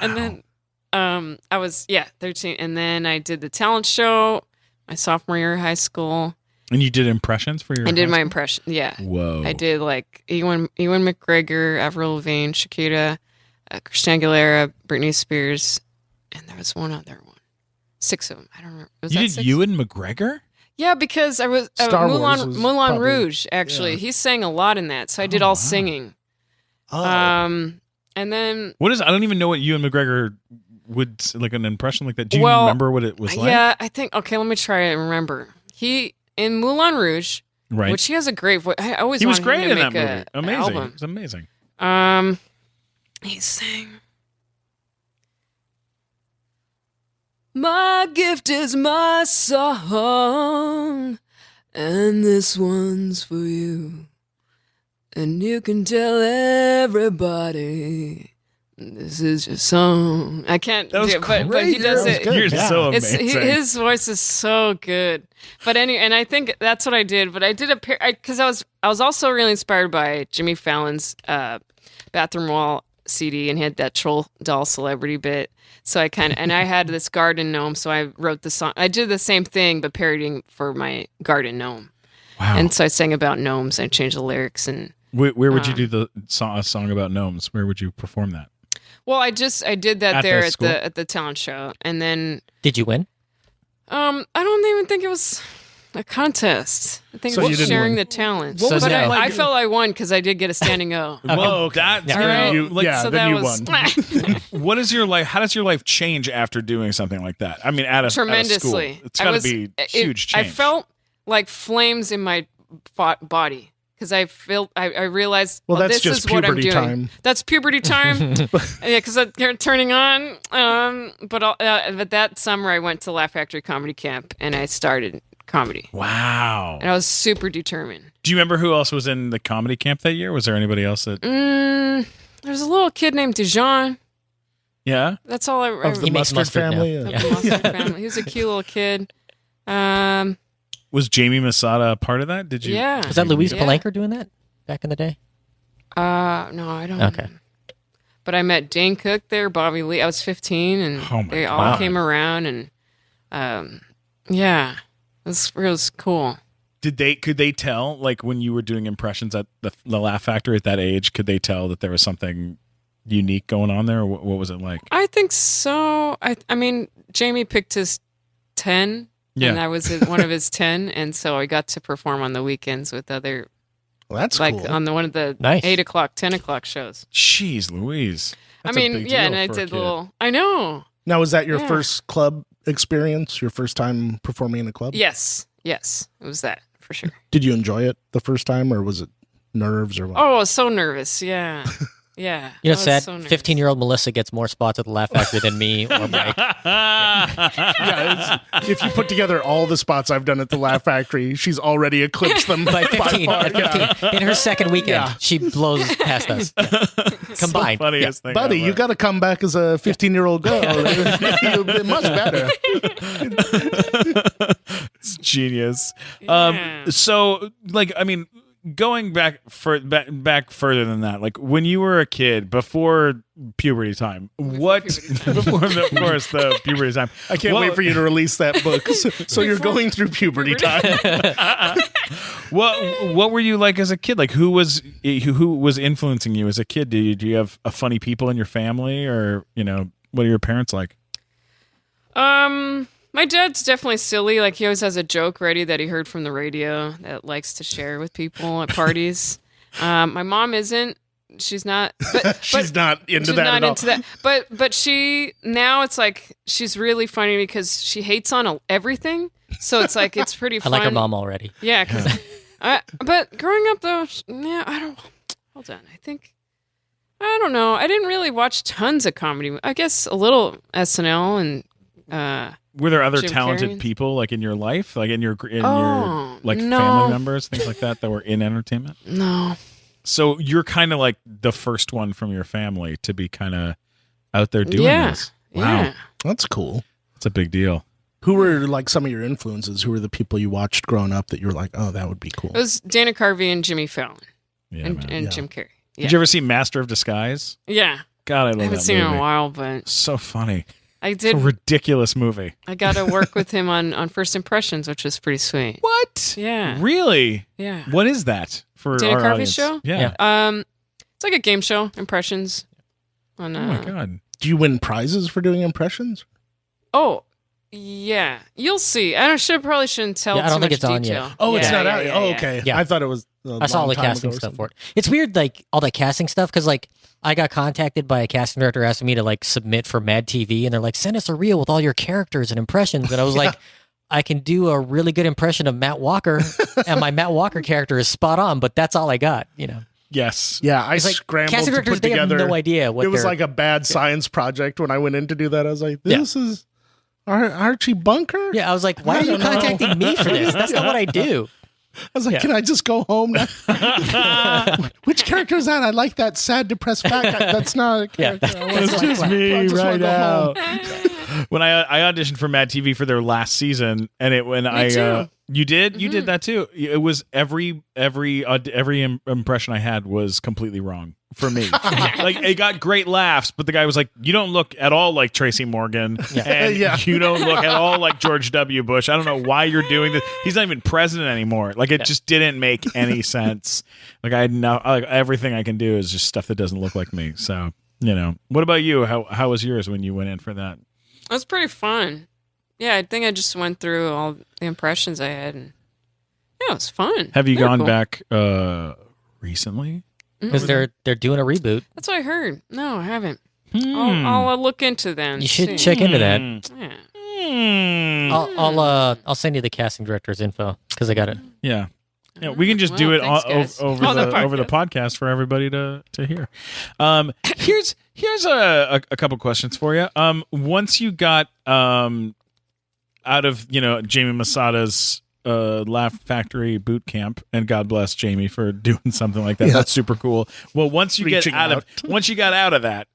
Speaker 4: and then I was 13, and then I did the talent show my sophomore year of high school.
Speaker 2: And you did impressions for your.
Speaker 4: I did
Speaker 2: high
Speaker 4: my
Speaker 2: school?
Speaker 4: impression. Yeah.
Speaker 2: Whoa.
Speaker 4: I did like Ewan McGregor, Avril Lavigne, Shakira, Christina Aguilera, Britney Spears, and there was one other one. 6 of them. I don't remember. Was
Speaker 2: You
Speaker 4: that
Speaker 2: did
Speaker 4: 6?
Speaker 2: Ewan McGregor?
Speaker 4: Yeah, because I was
Speaker 1: Star Wars was
Speaker 4: Moulin
Speaker 1: probably-
Speaker 4: Rouge. Actually, he sang a lot in that, so I did all singing.
Speaker 1: Oh.
Speaker 4: And then
Speaker 2: What is? I don't even know what Ewan McGregor would like an impression like that. Do you
Speaker 4: Well,
Speaker 2: remember what it was like?
Speaker 4: yeah, I think. Okay, let me try and remember. He in Moulin Rouge,
Speaker 2: Right.
Speaker 4: which he has a great voice. I always
Speaker 2: He was
Speaker 4: wanted
Speaker 2: great
Speaker 4: him to
Speaker 2: in that
Speaker 4: make
Speaker 2: movie.
Speaker 4: a
Speaker 2: Amazing.
Speaker 4: album.
Speaker 2: It was amazing.
Speaker 4: He sang. My gift is my song, and this one's for you. And you can tell everybody this is your song. I can't
Speaker 2: That was
Speaker 4: do it, but he does
Speaker 1: That was
Speaker 4: it.
Speaker 1: good.
Speaker 2: You're
Speaker 1: Yeah.
Speaker 2: so
Speaker 4: It's
Speaker 2: amazing.
Speaker 4: his voice is so good. But anyway, and I think that's what I did. But I did because I was also really inspired by Jimmy Fallon's Bathroom Wall CD, and he had that troll doll celebrity bit. So I I had this garden gnome, so I wrote the song. I did the same thing, but parodying for my garden gnome.
Speaker 2: Wow.
Speaker 4: And so I sang about gnomes. I changed the lyrics, and
Speaker 2: Where would you do the a song about gnomes? Where would you perform that?
Speaker 4: well, I did that
Speaker 2: At
Speaker 4: there
Speaker 2: the
Speaker 4: at
Speaker 2: school?
Speaker 4: the talent show, and then
Speaker 3: Did you win?
Speaker 4: I don't even think it was a contest. I think
Speaker 1: So
Speaker 4: it
Speaker 1: you
Speaker 4: was
Speaker 1: didn't
Speaker 4: sharing
Speaker 1: win.
Speaker 4: the talent.
Speaker 1: What
Speaker 3: was
Speaker 4: But
Speaker 3: it
Speaker 4: I
Speaker 3: like?
Speaker 4: felt I won because I did get a standing O.
Speaker 2: Well, that's
Speaker 3: Yeah.
Speaker 4: All right.
Speaker 1: You- yeah,
Speaker 4: so
Speaker 1: then
Speaker 4: that
Speaker 1: you
Speaker 4: was
Speaker 2: What is your life? How does your life change after doing something like that? I mean, at a school,
Speaker 4: tremendously.
Speaker 2: it's got to be huge change.
Speaker 4: I felt like flames in my body because I realized.
Speaker 1: Well, that's
Speaker 4: this
Speaker 1: just
Speaker 4: is what I'm
Speaker 1: puberty
Speaker 4: doing.
Speaker 1: time.
Speaker 4: That's puberty time. Yeah, because they're turning on. But that summer I went to Laugh Factory Comedy Camp and I started comedy.
Speaker 2: Wow.
Speaker 4: And I was super determined.
Speaker 2: Do you remember who else was in the comedy camp that year? Was there anybody else that?
Speaker 4: There's a little kid named Dijon.
Speaker 2: Yeah.
Speaker 4: That's all I
Speaker 1: Of the
Speaker 3: He makes
Speaker 1: mustard
Speaker 3: mustard now.
Speaker 1: family.
Speaker 4: of the mustard family. He was a cute little kid.
Speaker 2: Was Jamie Masada a part of that? Did you?
Speaker 4: Yeah.
Speaker 3: Was that Louise
Speaker 4: Yeah.
Speaker 3: Palanker doing that back in the day?
Speaker 4: No, I don't.
Speaker 3: Okay.
Speaker 4: But I met Dane Cook there, Bobby Lee. I was 15, and
Speaker 2: Oh my
Speaker 4: they all
Speaker 3: God.
Speaker 4: came around, and yeah, it was cool.
Speaker 2: Could they tell, like, when you were doing impressions at the Laugh Factory at that age? Could they tell that there was something unique going on there, or what was it like?
Speaker 4: I think so. I mean, Jamie picked his 10,
Speaker 2: Yeah.
Speaker 4: and I was one of his 10, and so I got to perform on the weekends with other,
Speaker 1: Well, that's
Speaker 4: like
Speaker 1: cool.
Speaker 4: on one of the
Speaker 3: Nice.
Speaker 4: 8 o'clock, 10 o'clock shows.
Speaker 2: Jeez, Louise. That's a
Speaker 4: I mean,
Speaker 2: big
Speaker 4: yeah,
Speaker 2: deal
Speaker 4: and I
Speaker 2: for a
Speaker 4: did
Speaker 2: kid.
Speaker 4: little. I know.
Speaker 1: Now, was that your first club experience? Your first time performing in a club?
Speaker 4: Yes, it was that for sure.
Speaker 1: Did you enjoy it the first time, or was it nerves or what?
Speaker 4: Oh, I was so nervous. Yeah. Yeah.
Speaker 3: You know, sad. 15-year-old Melissa gets more spots at the Laugh Factory than me or Mike.
Speaker 1: If you put together all the spots I've done at the Laugh Factory, she's already eclipsed them.
Speaker 3: By 15. At 15. In her second weekend, she blows past us. Combined.
Speaker 2: Funniest thing
Speaker 1: Buddy,
Speaker 2: ever.
Speaker 1: you got to come back as a 15-year-old girl. You'll be much better.
Speaker 2: It's genius.
Speaker 4: Yeah.
Speaker 2: So, like, I mean, going back further than that, like when you were a kid before puberty time, before of course the puberty time.
Speaker 1: I can't wait for you to release that book. So you're going through puberty time.
Speaker 2: What were you like as a kid? Like who was influencing you as a kid? Do you have funny people in your family, or what are your parents like?
Speaker 4: My dad's definitely silly. Like, he always has a joke ready that he heard from the radio that likes to share with people at parties. My mom isn't. She's not.
Speaker 1: She's not into that at all.
Speaker 4: But she, now it's like, she's really funny because she hates on everything. So it's like, it's pretty
Speaker 3: I
Speaker 4: fun.
Speaker 3: like her mom already.
Speaker 4: Yeah. But growing up, though, hold on. I don't know. I didn't really watch tons of comedy. I guess a little SNL and...
Speaker 2: Were there other
Speaker 4: Jim
Speaker 2: talented
Speaker 4: Carrey?
Speaker 2: people like in your life, like in your
Speaker 4: no.
Speaker 2: family members, things like that were in entertainment?
Speaker 4: No.
Speaker 2: So you're kind of like the first one from your family to be kind of out there doing this. Wow,
Speaker 4: Yeah.
Speaker 1: That's cool.
Speaker 2: that's a big deal.
Speaker 1: Who were like some of your influences? Who were the people you watched growing up that you were like, oh, that would be cool?
Speaker 4: It was Dana Carvey and Jimmy Fallon
Speaker 2: Yeah,
Speaker 4: and
Speaker 2: man.
Speaker 4: Jim Carrey. Yeah.
Speaker 2: Did you ever see Master of Disguise?
Speaker 4: Yeah.
Speaker 2: God, I love
Speaker 4: I haven't
Speaker 2: that
Speaker 4: seen it in
Speaker 2: movie.
Speaker 4: a while, but
Speaker 2: So funny.
Speaker 4: I
Speaker 2: It's a
Speaker 4: did.
Speaker 2: ridiculous movie.
Speaker 4: I got to work with him on First Impressions, which was pretty sweet.
Speaker 2: What?
Speaker 4: Yeah.
Speaker 2: Really?
Speaker 4: Yeah.
Speaker 2: What is that for
Speaker 4: Dana
Speaker 2: our
Speaker 4: Carvey's
Speaker 2: audience?
Speaker 4: show?
Speaker 2: Yeah.
Speaker 4: It's like a game show, Impressions. On,
Speaker 2: Oh my god.
Speaker 1: Do you win prizes for doing impressions?
Speaker 4: Oh, yeah. You'll see. I probably shouldn't tell
Speaker 3: Yeah, I
Speaker 4: too
Speaker 3: don't think
Speaker 4: much
Speaker 3: it's on
Speaker 4: detail.
Speaker 3: yet.
Speaker 1: Oh, it's
Speaker 4: Yeah,
Speaker 1: not out.
Speaker 4: yeah,
Speaker 1: Oh,
Speaker 4: yeah.
Speaker 1: okay.
Speaker 3: Yeah.
Speaker 1: I thought it was.
Speaker 3: I saw all the casting stuff for it. It's weird, like all that casting stuff, because like I got contacted by a casting director asking me to like submit for Mad TV, and they're like, send us a reel with all your characters and impressions, and I was like, I can do a really good impression of Matt Walker, and my Matt Walker character is spot on, but that's all I got,
Speaker 2: Yes.
Speaker 1: Yeah, I
Speaker 3: It's like
Speaker 1: scrambled
Speaker 3: casting
Speaker 1: to
Speaker 3: directors,
Speaker 1: put
Speaker 3: they
Speaker 1: together.
Speaker 3: have no idea what
Speaker 1: It was
Speaker 3: they're-
Speaker 1: like a bad science project when I went in to do that. I was like, this is Archie Bunker?
Speaker 3: Yeah, I was like, why are you contacting me for this? That's not what I do.
Speaker 1: I was like, can I just go home now? Which character is that? I like that sad, depressed fat guy. That's not a character. I wanna
Speaker 2: It's
Speaker 1: go
Speaker 2: just
Speaker 1: home.
Speaker 2: me
Speaker 1: I just wanna
Speaker 2: right
Speaker 1: go
Speaker 2: now.
Speaker 1: home.
Speaker 2: When I auditioned for Mad TV for their last season, and
Speaker 4: too.
Speaker 2: you did you did that too. It was every impression I had was completely wrong for me. Like it got great laughs, but the guy was like, "You don't look at all like Tracy Morgan, and
Speaker 1: Yeah.
Speaker 2: you don't look at all like George W. Bush. I don't know why you're doing this. He's not even president anymore. Like it just didn't make any sense. Like everything I can do is just stuff that doesn't look like me. So what about you? How was yours when you went in for that?
Speaker 4: It was pretty fun. Yeah, I think I just went through all the impressions I had, and yeah, it was fun.
Speaker 2: Have you
Speaker 4: Very
Speaker 2: gone
Speaker 4: cool.
Speaker 2: back recently?
Speaker 3: Because they're doing a reboot.
Speaker 4: That's what I heard. No, I haven't. I'll look into them.
Speaker 3: You should
Speaker 4: see.
Speaker 3: check into that.
Speaker 4: Yeah.
Speaker 3: I'll send you the casting director's info because I got it.
Speaker 2: Yeah. Yeah, we can just do
Speaker 4: Well,
Speaker 2: it
Speaker 4: thanks, guys.
Speaker 2: over the podcast for everybody to hear. Here's a couple questions for you. Once you got out of Jamie Masada's Laugh Factory boot camp, and God bless Jamie for doing something like that.
Speaker 1: Yeah.
Speaker 2: That's super cool. Well, once you
Speaker 1: Reaching
Speaker 2: once you got out of that,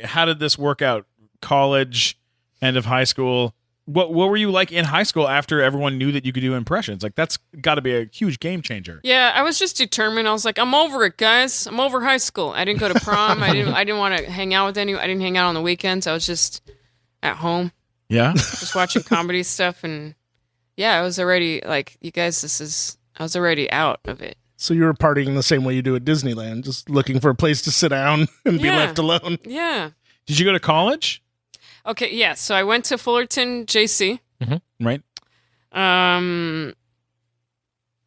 Speaker 2: how did this work out? College, end of high school. What were you like in high school after everyone knew that you could do impressions? Like that's got to be a huge game changer.
Speaker 4: Yeah, I was just determined. I was like, I'm over it, guys. I'm over high school. I didn't go to prom. I didn't want to hang out with anyone. I didn't hang out on the weekends. I was just at home,
Speaker 2: Yeah.
Speaker 4: just watching comedy stuff. And yeah, I was already like, you guys, I was already out of it.
Speaker 1: So you were partying the same way you do at Disneyland, just looking for a place to sit down and be
Speaker 4: Yeah.
Speaker 1: left alone.
Speaker 4: Yeah.
Speaker 2: Did you go to college?
Speaker 4: Okay. Yeah. So I went to Fullerton JC.
Speaker 2: Right.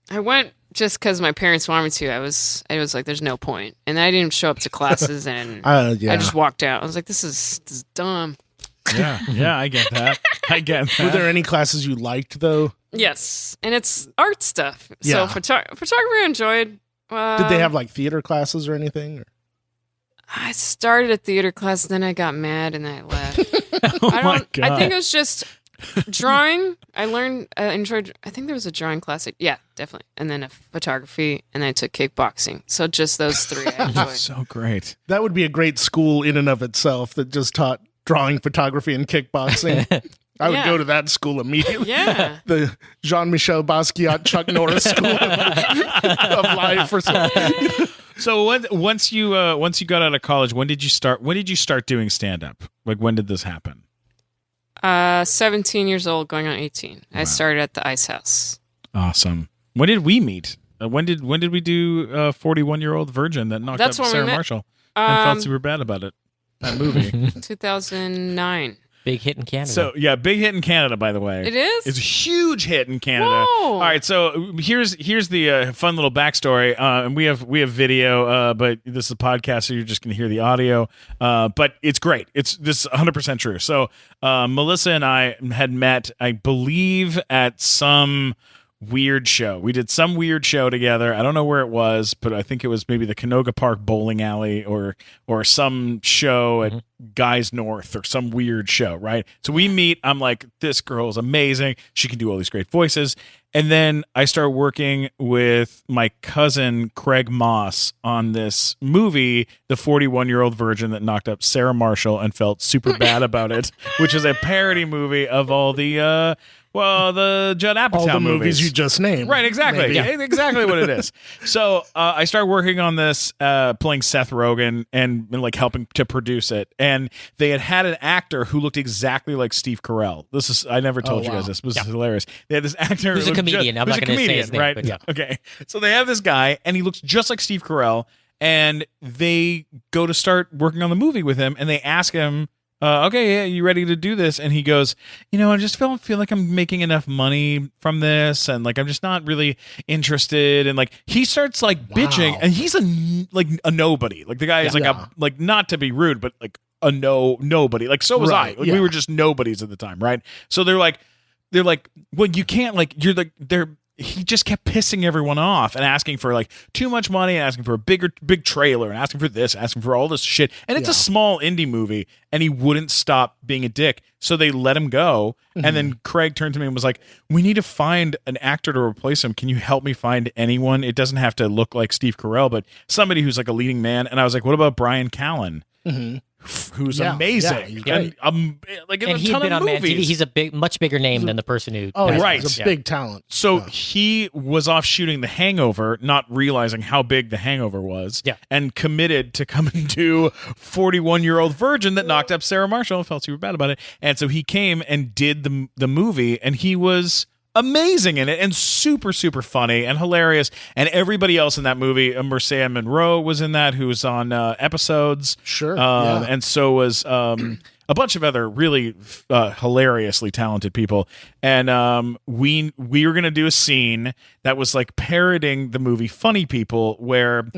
Speaker 4: I went just because my parents wanted me to. I was like, there's no point. And I didn't show up to classes, and
Speaker 1: Yeah.
Speaker 4: I just walked out. I was like, this is dumb.
Speaker 2: Yeah, I get that.
Speaker 1: Were there any classes you liked though?
Speaker 4: Yes, and it's art stuff.
Speaker 1: Yeah.
Speaker 4: So photography I enjoyed.
Speaker 1: Did they have like theater classes or anything? Or?
Speaker 4: I started a theater class, then I got mad and I left.
Speaker 2: My God.
Speaker 4: I think it was just drawing. I enjoyed. I think there was a drawing class. Yeah, definitely. And then a photography, and then I took kickboxing. So just those three I enjoyed.
Speaker 2: So great.
Speaker 1: That would be a great school in and of itself that just taught drawing, photography, and kickboxing. I would
Speaker 4: Yeah.
Speaker 1: go to that school immediately.
Speaker 4: Yeah.
Speaker 1: The Jean-Michel Basquiat, Chuck Norris School of Life or something.
Speaker 2: So once you got out of college, when did you start doing stand up? Like when did this happen?
Speaker 4: 17 years old, going on 18. I started at the Ice House.
Speaker 2: Awesome. When did we meet? When did we do 41-year-old virgin that knocked
Speaker 4: That's
Speaker 2: up
Speaker 4: when we
Speaker 2: Sarah
Speaker 4: met.
Speaker 2: Marshall and felt super bad about it? That movie.
Speaker 4: 2009.
Speaker 3: Big hit in Canada.
Speaker 2: So yeah, big hit in Canada, by the way.
Speaker 4: It is?
Speaker 2: It's a huge hit in Canada.
Speaker 4: Whoa.
Speaker 2: All right, so here's the fun little backstory, and we have video, but this is a podcast, so you're just going to hear the audio. But it's great. This is 100% true. So Mellissa and I had met, I believe, at some weird show. We did some weird show together. I don't know where it was, but I think it was maybe the Canoga Park bowling alley or some show at Guys North or some weird show, right? So we meet. I'm like, this girl is amazing. She can do all these great voices. And then I start working with my cousin Craig Moss on this movie, The 41-Year-Old Virgin That Knocked Up Sarah Marshall and Felt Super Bad About It, which is a parody movie of all the Judd Apatow
Speaker 1: All the movies
Speaker 2: movies
Speaker 1: you just named.
Speaker 2: Right, exactly.
Speaker 1: Maybe.
Speaker 2: Yeah. Exactly what it is. So I started working on this, playing Seth Rogen and like helping to produce it. And they had an actor who looked exactly like Steve Carell. I never told you guys this. This is hilarious. They had this actor
Speaker 3: Who's a comedian. I'm not going to say his name.
Speaker 2: Right?
Speaker 3: But yeah.
Speaker 2: Okay. So they have this guy and he looks just like Steve Carell. And they go to start working on the movie with him and they ask him, okay, yeah, you ready to do this? And he goes, I just feel like I'm making enough money from this, and like I'm just not really interested. And like he starts like bitching, and he's a nobody. Like the guy is like not to be rude, but like a nobody. Like so was I. Like we were just nobodies at the time, right? So they're like, well, you can't he just kept pissing everyone off and asking for like too much money and asking for a big trailer and asking for this, asking for all this shit. And it's a small indie movie and he wouldn't stop being a dick. So they let him go. And then Craig turned to me and was like, we need to find an actor to replace him. Can you help me find anyone? It doesn't have to look like Steve Carell, but somebody who's like a leading man. And I was like, what about Brian Callen? Who's amazing, and like in
Speaker 3: and
Speaker 2: a
Speaker 3: he
Speaker 2: ton
Speaker 3: had been
Speaker 2: of
Speaker 3: on Mad
Speaker 2: movies.
Speaker 3: TV. He's a much bigger name than the person who.
Speaker 2: right.
Speaker 1: He's a big talent.
Speaker 2: So he was off shooting The Hangover, not realizing how big The Hangover was, and committed to come and do 41-Year-Old Virgin That Knocked Up Sarah Marshall and felt super bad about it. And so he came and did the movie, and he was amazing in it and super, super funny and hilarious. And everybody else in that movie, Marcia Monroe was in that, who was on episodes.
Speaker 1: Sure.
Speaker 2: And so was a bunch of other really hilariously talented people. And we were going to do a scene that was like parodying the movie Funny People, where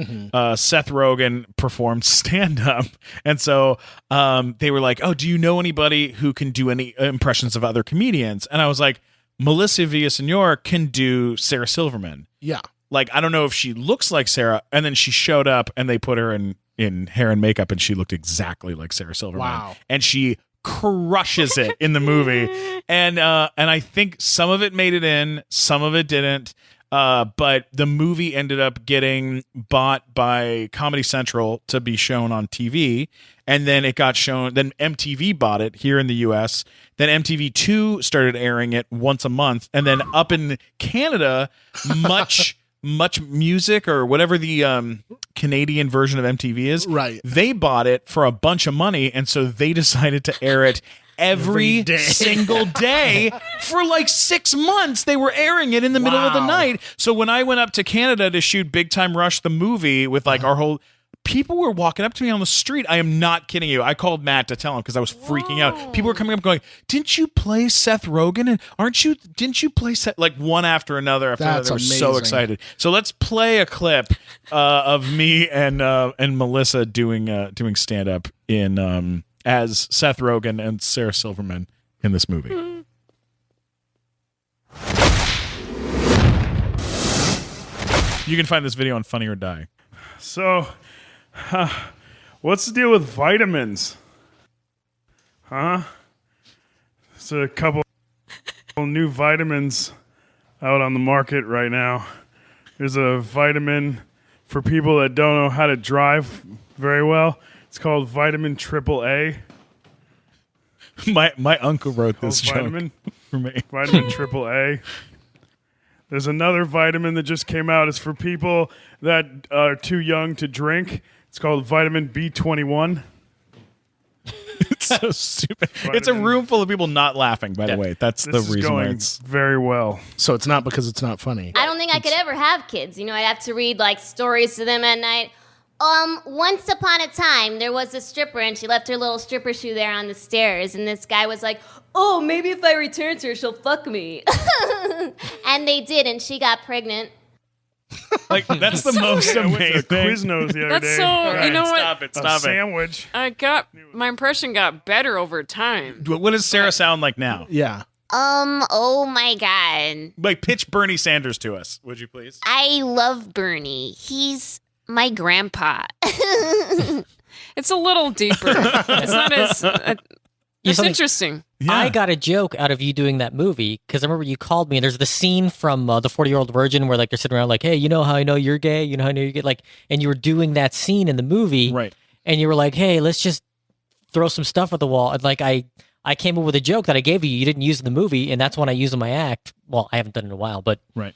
Speaker 2: Seth Rogen performed stand-up. And so they were like, oh, do you know anybody who can do any impressions of other comedians? And I was like, Mellissa Villasenor can do Sarah Silverman.
Speaker 1: Yeah.
Speaker 2: Like, I don't know if she looks like Sarah. And then she showed up and they put her in hair and makeup and she looked exactly like Sarah Silverman.
Speaker 1: Wow.
Speaker 2: And she crushes it in the movie. And I think some of it made it in, some of it didn't. But the movie ended up getting bought by Comedy Central to be shown on TV. And then it got shown, then MTV bought it here in the US. Then MTV2 started airing it once a month. And then up in Canada, Much Music or whatever the Canadian version of MTV is,
Speaker 1: right?
Speaker 2: They bought it for a bunch of money. And so they decided to air it every single day for like 6 months. They were airing it in the middle of the night. So when I went up to Canada to shoot Big Time Rush, the movie, with like our whole, people were walking up to me on the street. I am not kidding you. I called Matt to tell him because I was freaking out. People were coming up going, didn't you play Seth Rogen? And didn't you play Seth? Like one after another after another. They were so excited. So let's play a clip of me and Mellissa doing stand up in as Seth Rogen and Sarah Silverman in this movie. You can find this video on Funny or Die.
Speaker 6: So, what's the deal with vitamins? Huh? There's a couple new vitamins out on the market right now. There's a vitamin for people that don't know how to drive very well. It's called vitamin AAA.
Speaker 2: My uncle wrote this
Speaker 6: Called
Speaker 2: joke
Speaker 6: vitamin
Speaker 2: for me.
Speaker 6: Vitamin AAA. There's another vitamin that just came out. It's for people that are too young to drink. It's called vitamin B21.
Speaker 2: It's so stupid. It's a room full of people not laughing, by the way. That's the
Speaker 6: This is
Speaker 2: reason why
Speaker 6: going
Speaker 2: it's...
Speaker 6: very well.
Speaker 1: So it's not because it's not funny.
Speaker 7: I don't think I could ever have kids. You know, I'd have to read like stories to them at night. Once upon a time, there was a stripper, and she left her little stripper shoe there on the stairs, and this guy was like, oh, maybe if I return to her, she'll fuck me. And they did, and she got pregnant.
Speaker 2: Like, that's the most
Speaker 6: I went to
Speaker 2: amazing.
Speaker 6: Quiznos the other
Speaker 4: That's
Speaker 6: day.
Speaker 4: so. You know what?
Speaker 2: Stop it.
Speaker 6: A
Speaker 2: Stop it.
Speaker 6: sandwich.
Speaker 4: My impression got better over time.
Speaker 2: What does Sarah sound like now?
Speaker 1: Yeah.
Speaker 7: Oh my God.
Speaker 2: Like, pitch Bernie Sanders to us, would you please?
Speaker 7: I love Bernie. He's my grandpa.
Speaker 4: It's a little deeper. It's not as. It's
Speaker 3: something-
Speaker 4: interesting.
Speaker 2: Yeah.
Speaker 3: I got a joke out of you doing that movie because I remember you called me and there's the scene from the 40-Year-Old Virgin where like they're sitting around like, hey, you know how I know you're gay? You know how I know you're gay? Like, and you were doing that scene in the movie.
Speaker 2: Right.
Speaker 3: And you were like, hey, let's just throw some stuff at the wall. And like, I came up with a joke that I gave you. You didn't use in the movie. And that's when I use in my act. Well, I haven't done it in a while, but
Speaker 2: Right.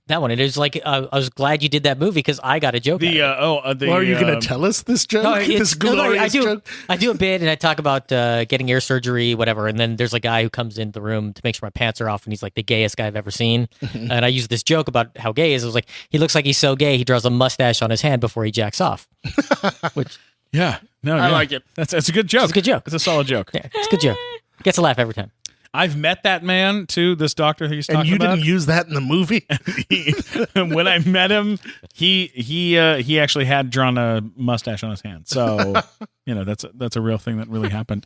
Speaker 3: that one. It is like, I was glad you did that movie because I got a joke.
Speaker 2: Well,
Speaker 1: Well, are you going to tell us this joke? This glorious joke?
Speaker 3: I do a bit and I talk about getting ear surgery, whatever. And then there's a guy who comes into the room to make sure my pants are off, and he's like the gayest guy I've ever seen. And I use this joke about how gay he is. It was like, he looks like he's so gay, he draws a mustache on his hand before he jacks off. Which,
Speaker 2: Yeah. No,
Speaker 1: I
Speaker 2: yeah.
Speaker 1: like it.
Speaker 2: That's a good joke.
Speaker 3: It's a good joke.
Speaker 2: It's a solid joke.
Speaker 3: yeah, it's a good joke. Gets a laugh every time.
Speaker 2: I've met that man, too, this doctor who he's
Speaker 1: And
Speaker 2: talking
Speaker 1: you
Speaker 2: about.
Speaker 1: didn't use that in the movie?
Speaker 2: When I met him, he actually had drawn a mustache on his hand. So, that's a real thing that really happened.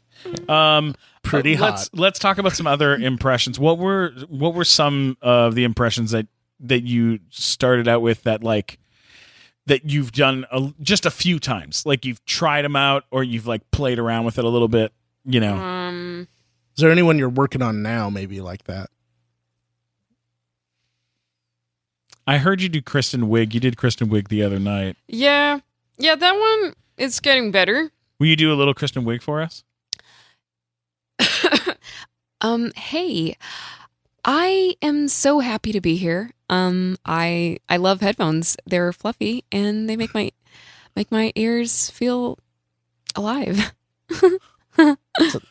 Speaker 1: Pretty hot.
Speaker 2: Let's talk about some other impressions. What were some of the impressions that you started out with that you've done just a few times? Like you've tried them out or you've like played around with it a little bit,
Speaker 1: Is there anyone you're working on now maybe like that?
Speaker 2: I heard you do Kristen Wiig. You did Kristen Wiig the other night.
Speaker 4: Yeah, that one is getting better.
Speaker 2: Will you do a little Kristen Wiig for us?
Speaker 4: Hey, I am so happy to be here. I love headphones. They're fluffy and they make my ears feel alive.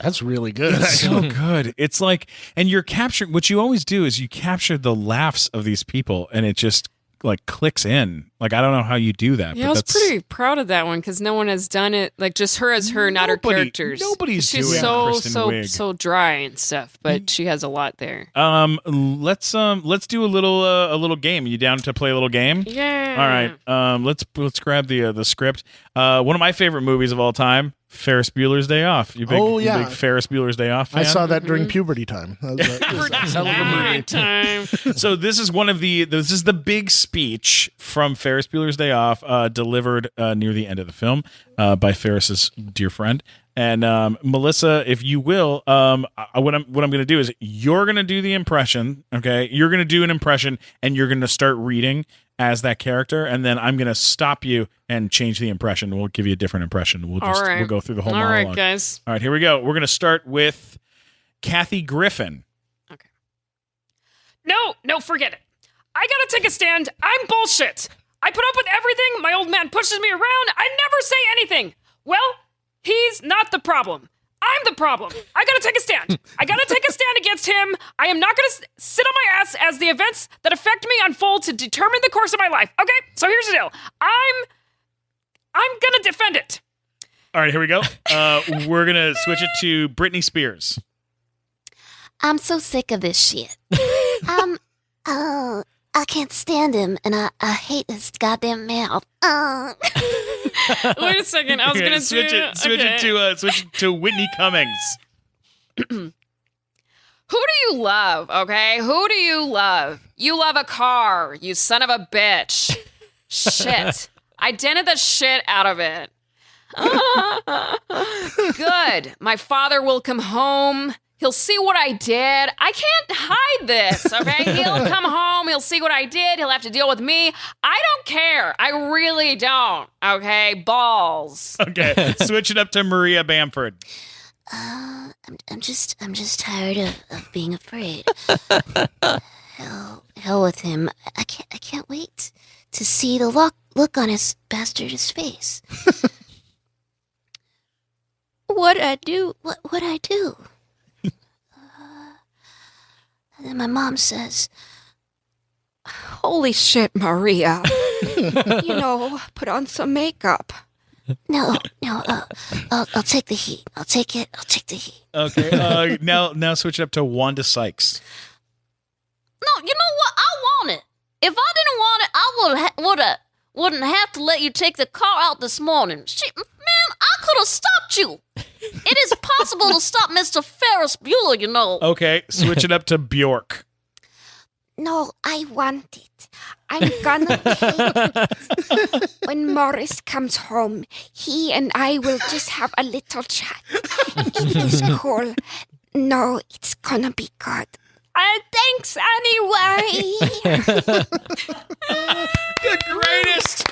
Speaker 1: That's really good.
Speaker 2: It's so good. It's like, and you're capturing, what you always do is you capture the laughs of these people and it just like clicks in. Like, I don't know how you do that.
Speaker 4: Yeah,
Speaker 2: but
Speaker 4: I was
Speaker 2: that's
Speaker 4: pretty proud of that one because no one has done it. Like just her as her, not her characters.
Speaker 2: Nobody's
Speaker 4: She's
Speaker 2: doing
Speaker 4: so
Speaker 2: Kristen
Speaker 4: so
Speaker 2: Wiig.
Speaker 4: so dry and stuff, but she has a lot there.
Speaker 2: Let's do a little game. You down to play a little game?
Speaker 4: Yeah.
Speaker 2: All right. Let's grab the script. One of my favorite movies of all time, Ferris Bueller's Day Off. You big Ferris Bueller's Day Off fan?
Speaker 1: I saw that during puberty time. That was a hell of a movie.
Speaker 4: Time.
Speaker 2: So this is the big speech from Ferris Bueller's Day Off, delivered near the end of the film by Ferris's dear friend. And Mellissa, if you will, what I'm going to do is you're going to do the impression. Okay, you're going to do an impression, and you're going to start reading as that character, and then I'm going to stop you and change the impression. We'll give you a different impression. We'll go through the whole monologue.
Speaker 4: All right, guys.
Speaker 2: All right, here we go. We're going to start with Kathy Griffin.
Speaker 4: Okay. No, forget it. I gotta take a stand. I'm bullshit. I put up with everything. My old man pushes me around. I never say anything. Well, he's not the problem. I'm the problem. I gotta take a stand. I gotta take a stand against him. I am not gonna sit on my ass as the events that affect me unfold to determine the course of my life. Okay, so here's the deal. I'm gonna defend it.
Speaker 2: All right, here we go. We're going to switch it to Britney Spears.
Speaker 7: I'm so sick of this shit. I can't stand him, and I hate his goddamn mouth.
Speaker 4: Wait a second. I was gonna
Speaker 2: switch it to Whitney Cummings.
Speaker 4: Who do you love? Okay, who do you love? You love a car, you son of a bitch. Shit, I dented the shit out of it. Good. My father will come home. He'll see what I did. I can't hide this, okay? He'll come home. He'll see what I did. He'll have to deal with me. I don't care. I really don't, okay? Balls.
Speaker 2: Okay, switch it up to Maria Bamford.
Speaker 7: I'm just tired of being afraid. Hell with him. I can't wait to see the look on his bastard's face. What'd I do? What'd I do? And then my mom says,
Speaker 8: Holy shit, Maria. Put on some makeup.
Speaker 7: No, I'll take the heat. I'll take the heat.
Speaker 2: Okay, now switch it up to Wanda Sykes.
Speaker 7: No, you know what? I want it. If I didn't want it, I wouldn't have to let you take the car out this morning. Shit, man, I could have stopped you. It is possible to stop Mr. Ferris Bueller, you know.
Speaker 2: Okay, switch it up to Bjork.
Speaker 8: No, I want it. I'm gonna take it. When Morris comes home, he and I will just have a little chat. It is cool. No, it's gonna be good. Thanks anyway.
Speaker 2: The greatest,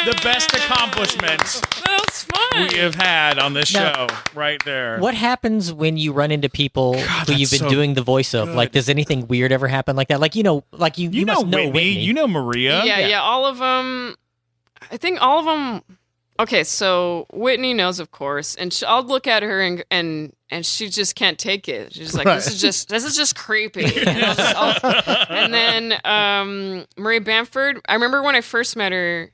Speaker 2: the best accomplishment
Speaker 4: That was fun.
Speaker 2: we have had on this show, right there.
Speaker 3: What happens when you run into people who you've been doing the voice of? Like, does anything weird ever happen like that? Like, you must know Whitney.
Speaker 2: You know Maria.
Speaker 4: Yeah, all of them. I think all of them. Okay, so Whitney knows, of course, and I'll look at her and she just can't take it. She's like, this is just creepy. And then Maria Bamford. I remember when I first met her,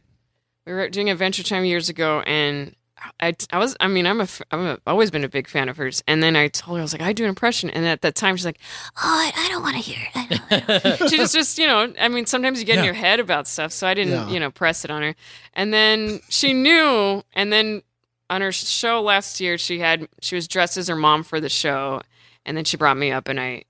Speaker 4: we were doing Adventure Time years ago, and I've always been a big fan of hers. And then I told her, I was like, I do an impression. And at that time, she's like, oh, I don't want to hear it. I don't. She just, sometimes you get in your head about stuff. So I didn't, press it on her. And then she knew. And then on her show last year, she was dressed as her mom for the show. And then she brought me up and I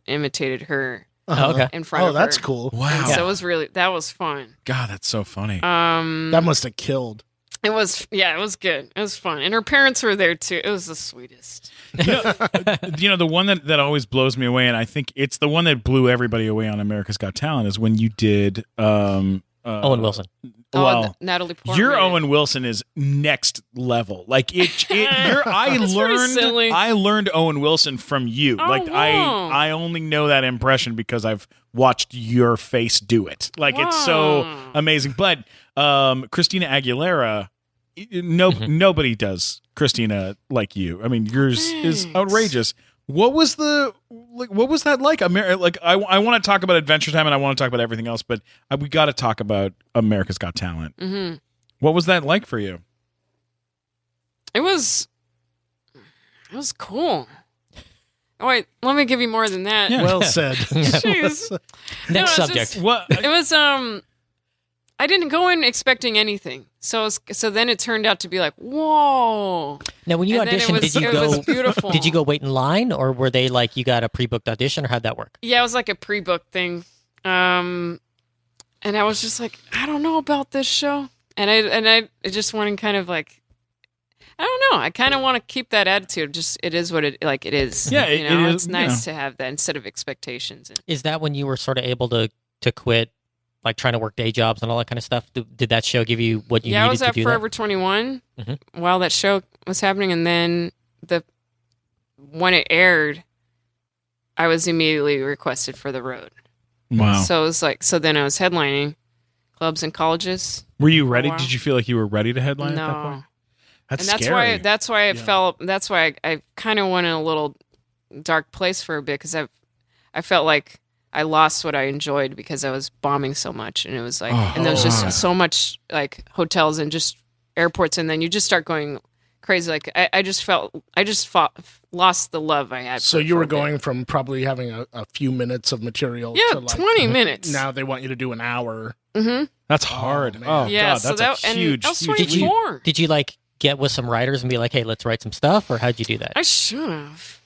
Speaker 4: imitated her.
Speaker 3: Okay.
Speaker 4: In front of her.
Speaker 1: Oh, that's cool.
Speaker 2: Wow.
Speaker 4: So that was fun.
Speaker 2: God, that's so funny.
Speaker 1: That must have killed.
Speaker 4: It was good. It was fun. And her parents were there too. It was the sweetest.
Speaker 2: The one that always blows me away, and I think it's the one that blew everybody away on America's Got Talent, is when you did
Speaker 3: Owen Wilson.
Speaker 2: Well,
Speaker 4: Natalie Portman.
Speaker 2: your Owen Wilson is next level. Like I learned Owen Wilson from you. I only know that impression because I've watched your face do it. Like it's so amazing. But Christina Aguilera, nobody does Christina like you. I mean, yours is outrageous. What was that like? I want to talk about Adventure Time and I want to talk about everything else, but we got to talk about America's Got Talent. Mm-hmm. What was that like for you?
Speaker 4: It was cool. Oh wait, let me give you more than that.
Speaker 2: Yeah.
Speaker 1: Well said.
Speaker 4: Jeez.
Speaker 3: Next subject.
Speaker 4: It was I didn't go in expecting anything. So then it turned out to be like, whoa.
Speaker 3: Now, when you auditioned,
Speaker 4: it was beautiful.
Speaker 3: Did you go wait in line, or were they like, you got a pre-booked audition, or how'd that work?
Speaker 4: Yeah, it was like a pre-booked thing. And I was just like, I don't know about this show. And I just wanted kind of like, I don't know. I kind of want to keep that attitude. Just it is what it is.
Speaker 2: Yeah,
Speaker 4: it's nice to have that instead of expectations.
Speaker 3: Is that when you were sort of able to quit, like trying to work day jobs and all that kind of stuff? Did that show give you what you needed to do?
Speaker 4: Yeah, I was at Forever 21 while that show was happening, and then when it aired, I was immediately requested for the road.
Speaker 2: Wow.
Speaker 4: So it was like, then I was headlining clubs and colleges.
Speaker 2: Were you ready? Did you feel like you were ready to headline at that point? That's scary.
Speaker 4: That's why it felt. That's why I kind of went in a little dark place for a bit, because I felt like I lost what I enjoyed because I was bombing so much, and it was like, and there was just so much like hotels and just airports, and then you just start going crazy. Like I just felt lost the love I had.
Speaker 1: So
Speaker 4: for,
Speaker 1: you
Speaker 4: for
Speaker 1: were
Speaker 4: a bit.
Speaker 1: going from probably having a few minutes of material
Speaker 4: Yeah,
Speaker 1: to like
Speaker 4: 20 minutes.
Speaker 1: now they want you to do an hour.
Speaker 4: Mm-hmm.
Speaker 2: That's hard.
Speaker 1: man.
Speaker 2: Oh,
Speaker 4: Yeah,
Speaker 2: God,
Speaker 4: so
Speaker 2: that's
Speaker 4: that
Speaker 2: a huge,
Speaker 4: and I was
Speaker 2: huge.
Speaker 4: 24.
Speaker 3: Did you like get with some writers and be like, hey, let's write some stuff, or how'd you do that?
Speaker 4: I should have.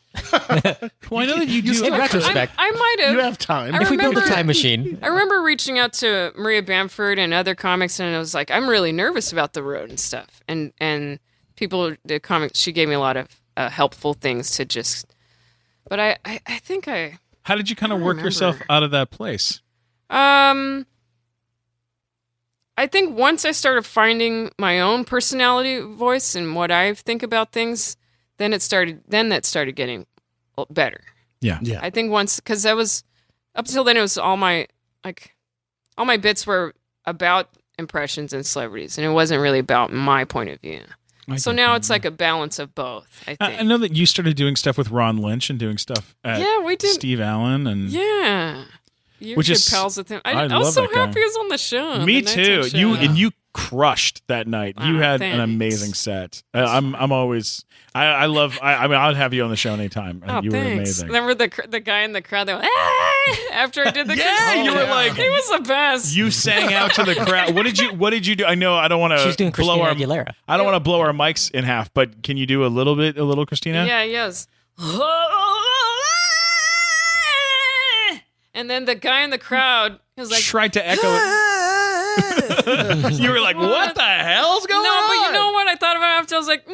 Speaker 2: Well, I know that you do.
Speaker 3: in retrospect,
Speaker 4: I might have.
Speaker 1: You have time.
Speaker 4: I
Speaker 3: if we build a
Speaker 4: remember-
Speaker 3: time machine,
Speaker 4: I remember reaching out to Maria Bamford and other comics, and I was like, I'm really nervous about the road and stuff. And people, the comics, she gave me a lot of helpful things to just. But I think
Speaker 2: How did you kind of work
Speaker 4: remember.
Speaker 2: yourself out of that place?
Speaker 4: I think once I started finding my own personality voice and what I think about things, then that started getting better.
Speaker 2: Yeah.
Speaker 1: Yeah.
Speaker 4: I think once, because I was up until then, it was all my bits were about impressions and celebrities, and it wasn't really about my point of view. So now it's like a balance of both. I think.
Speaker 2: I know that you started doing stuff with Ron Lynch and doing stuff at
Speaker 4: Yeah, we did.
Speaker 2: Steve Allen and
Speaker 4: Yeah, you're
Speaker 2: Which
Speaker 4: good
Speaker 2: is-
Speaker 4: pals with him.
Speaker 2: I
Speaker 4: I was
Speaker 2: love
Speaker 4: so
Speaker 2: that guy.
Speaker 4: happy he was on the show.
Speaker 2: me
Speaker 4: the nighttime
Speaker 2: too.
Speaker 4: show.
Speaker 2: You crushed that night. You
Speaker 4: Wow,
Speaker 2: had an
Speaker 4: thanks.
Speaker 2: amazing set. I'm always I love. I mean, I'd have you on the show anytime.
Speaker 4: Oh,
Speaker 2: You were
Speaker 4: thanks.
Speaker 2: amazing.
Speaker 4: Remember the guy in the crowd that went, "Ah!" after I did the
Speaker 2: Yeah, you were like-
Speaker 4: he was the best.
Speaker 2: You sang out to the crowd. What did you do? I know I don't want to
Speaker 3: she's doing
Speaker 2: blow
Speaker 3: Christina
Speaker 2: our
Speaker 3: Aguilera.
Speaker 2: I don't want to blow our mics in half, but can you do a little Christina?
Speaker 4: Yeah, yes. And then the guy in the crowd was like,
Speaker 2: Tried to echo it. You were like, what the hell's going
Speaker 4: no,
Speaker 2: on?
Speaker 4: but you know what I thought about it after? I was like,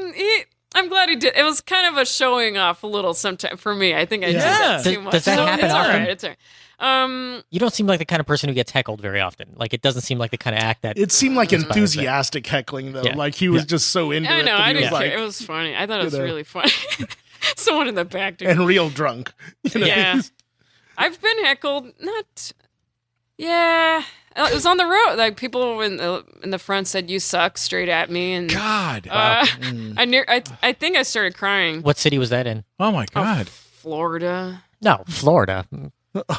Speaker 4: I'm glad he did. It was kind of a showing off a little sometime for me. I think I did that too
Speaker 3: Does-
Speaker 4: much.
Speaker 3: does that
Speaker 4: So
Speaker 3: happen
Speaker 4: it's all
Speaker 3: often?
Speaker 4: right. It's all right.
Speaker 3: You don't seem like the kind of person who gets heckled very often. Like, it doesn't seem like the kind of act that.
Speaker 1: It seemed like
Speaker 3: inspires it.
Speaker 1: enthusiastic heckling though.
Speaker 3: Yeah.
Speaker 1: Like he was just so into
Speaker 4: I
Speaker 1: it
Speaker 4: know.
Speaker 1: that
Speaker 4: I
Speaker 1: he was
Speaker 4: didn't
Speaker 1: like
Speaker 4: care. It was funny. I thought it was
Speaker 1: know.
Speaker 4: really funny. Someone in the back doing
Speaker 1: and real drunk. You know?
Speaker 4: Yeah. I've been heckled. Not. Yeah. It was on the road. Like people in the front said, "You suck," straight at me, and
Speaker 2: God.
Speaker 4: I think I started crying.
Speaker 3: What city was that in?
Speaker 2: Oh my God.
Speaker 4: Florida.
Speaker 3: No, Florida.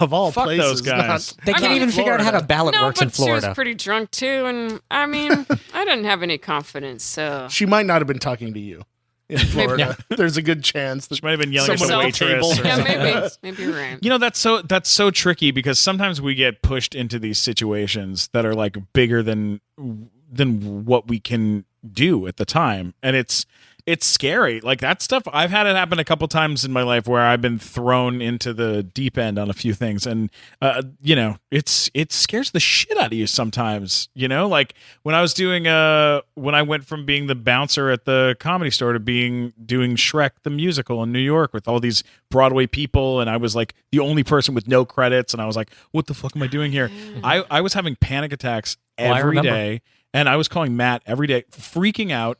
Speaker 1: Of all
Speaker 2: Fuck
Speaker 1: places,
Speaker 2: those guys.
Speaker 3: They
Speaker 4: I
Speaker 3: can't
Speaker 4: mean,
Speaker 3: even figure out how to ballot
Speaker 4: No,
Speaker 3: works in
Speaker 4: but she was
Speaker 3: Florida.
Speaker 4: pretty drunk too, and I mean, I didn't have any confidence. So
Speaker 1: She might not have been talking to you in Florida. There's a good chance that
Speaker 2: She might have been yelling at
Speaker 1: someone
Speaker 2: the
Speaker 1: at the
Speaker 2: waitress.
Speaker 1: table.
Speaker 2: or
Speaker 4: yeah,
Speaker 2: something.
Speaker 4: maybe you're right.
Speaker 2: You know, that's so tricky because sometimes we get pushed into these situations that are like bigger than what we can do at the time, and it's scary. Like that stuff, I've had it happen a couple times in my life where I've been thrown into the deep end on a few things, and you know, it scares the shit out of you sometimes. You know, like when I was doing when I went from being the bouncer at the Comedy Store to doing Shrek the musical in New York with all these Broadway people, and I was like the only person with no credits, and I was like, what the fuck am I doing here? I was having panic attacks
Speaker 3: I
Speaker 2: every
Speaker 3: remember.
Speaker 2: day. And I was calling Matt every day, freaking out.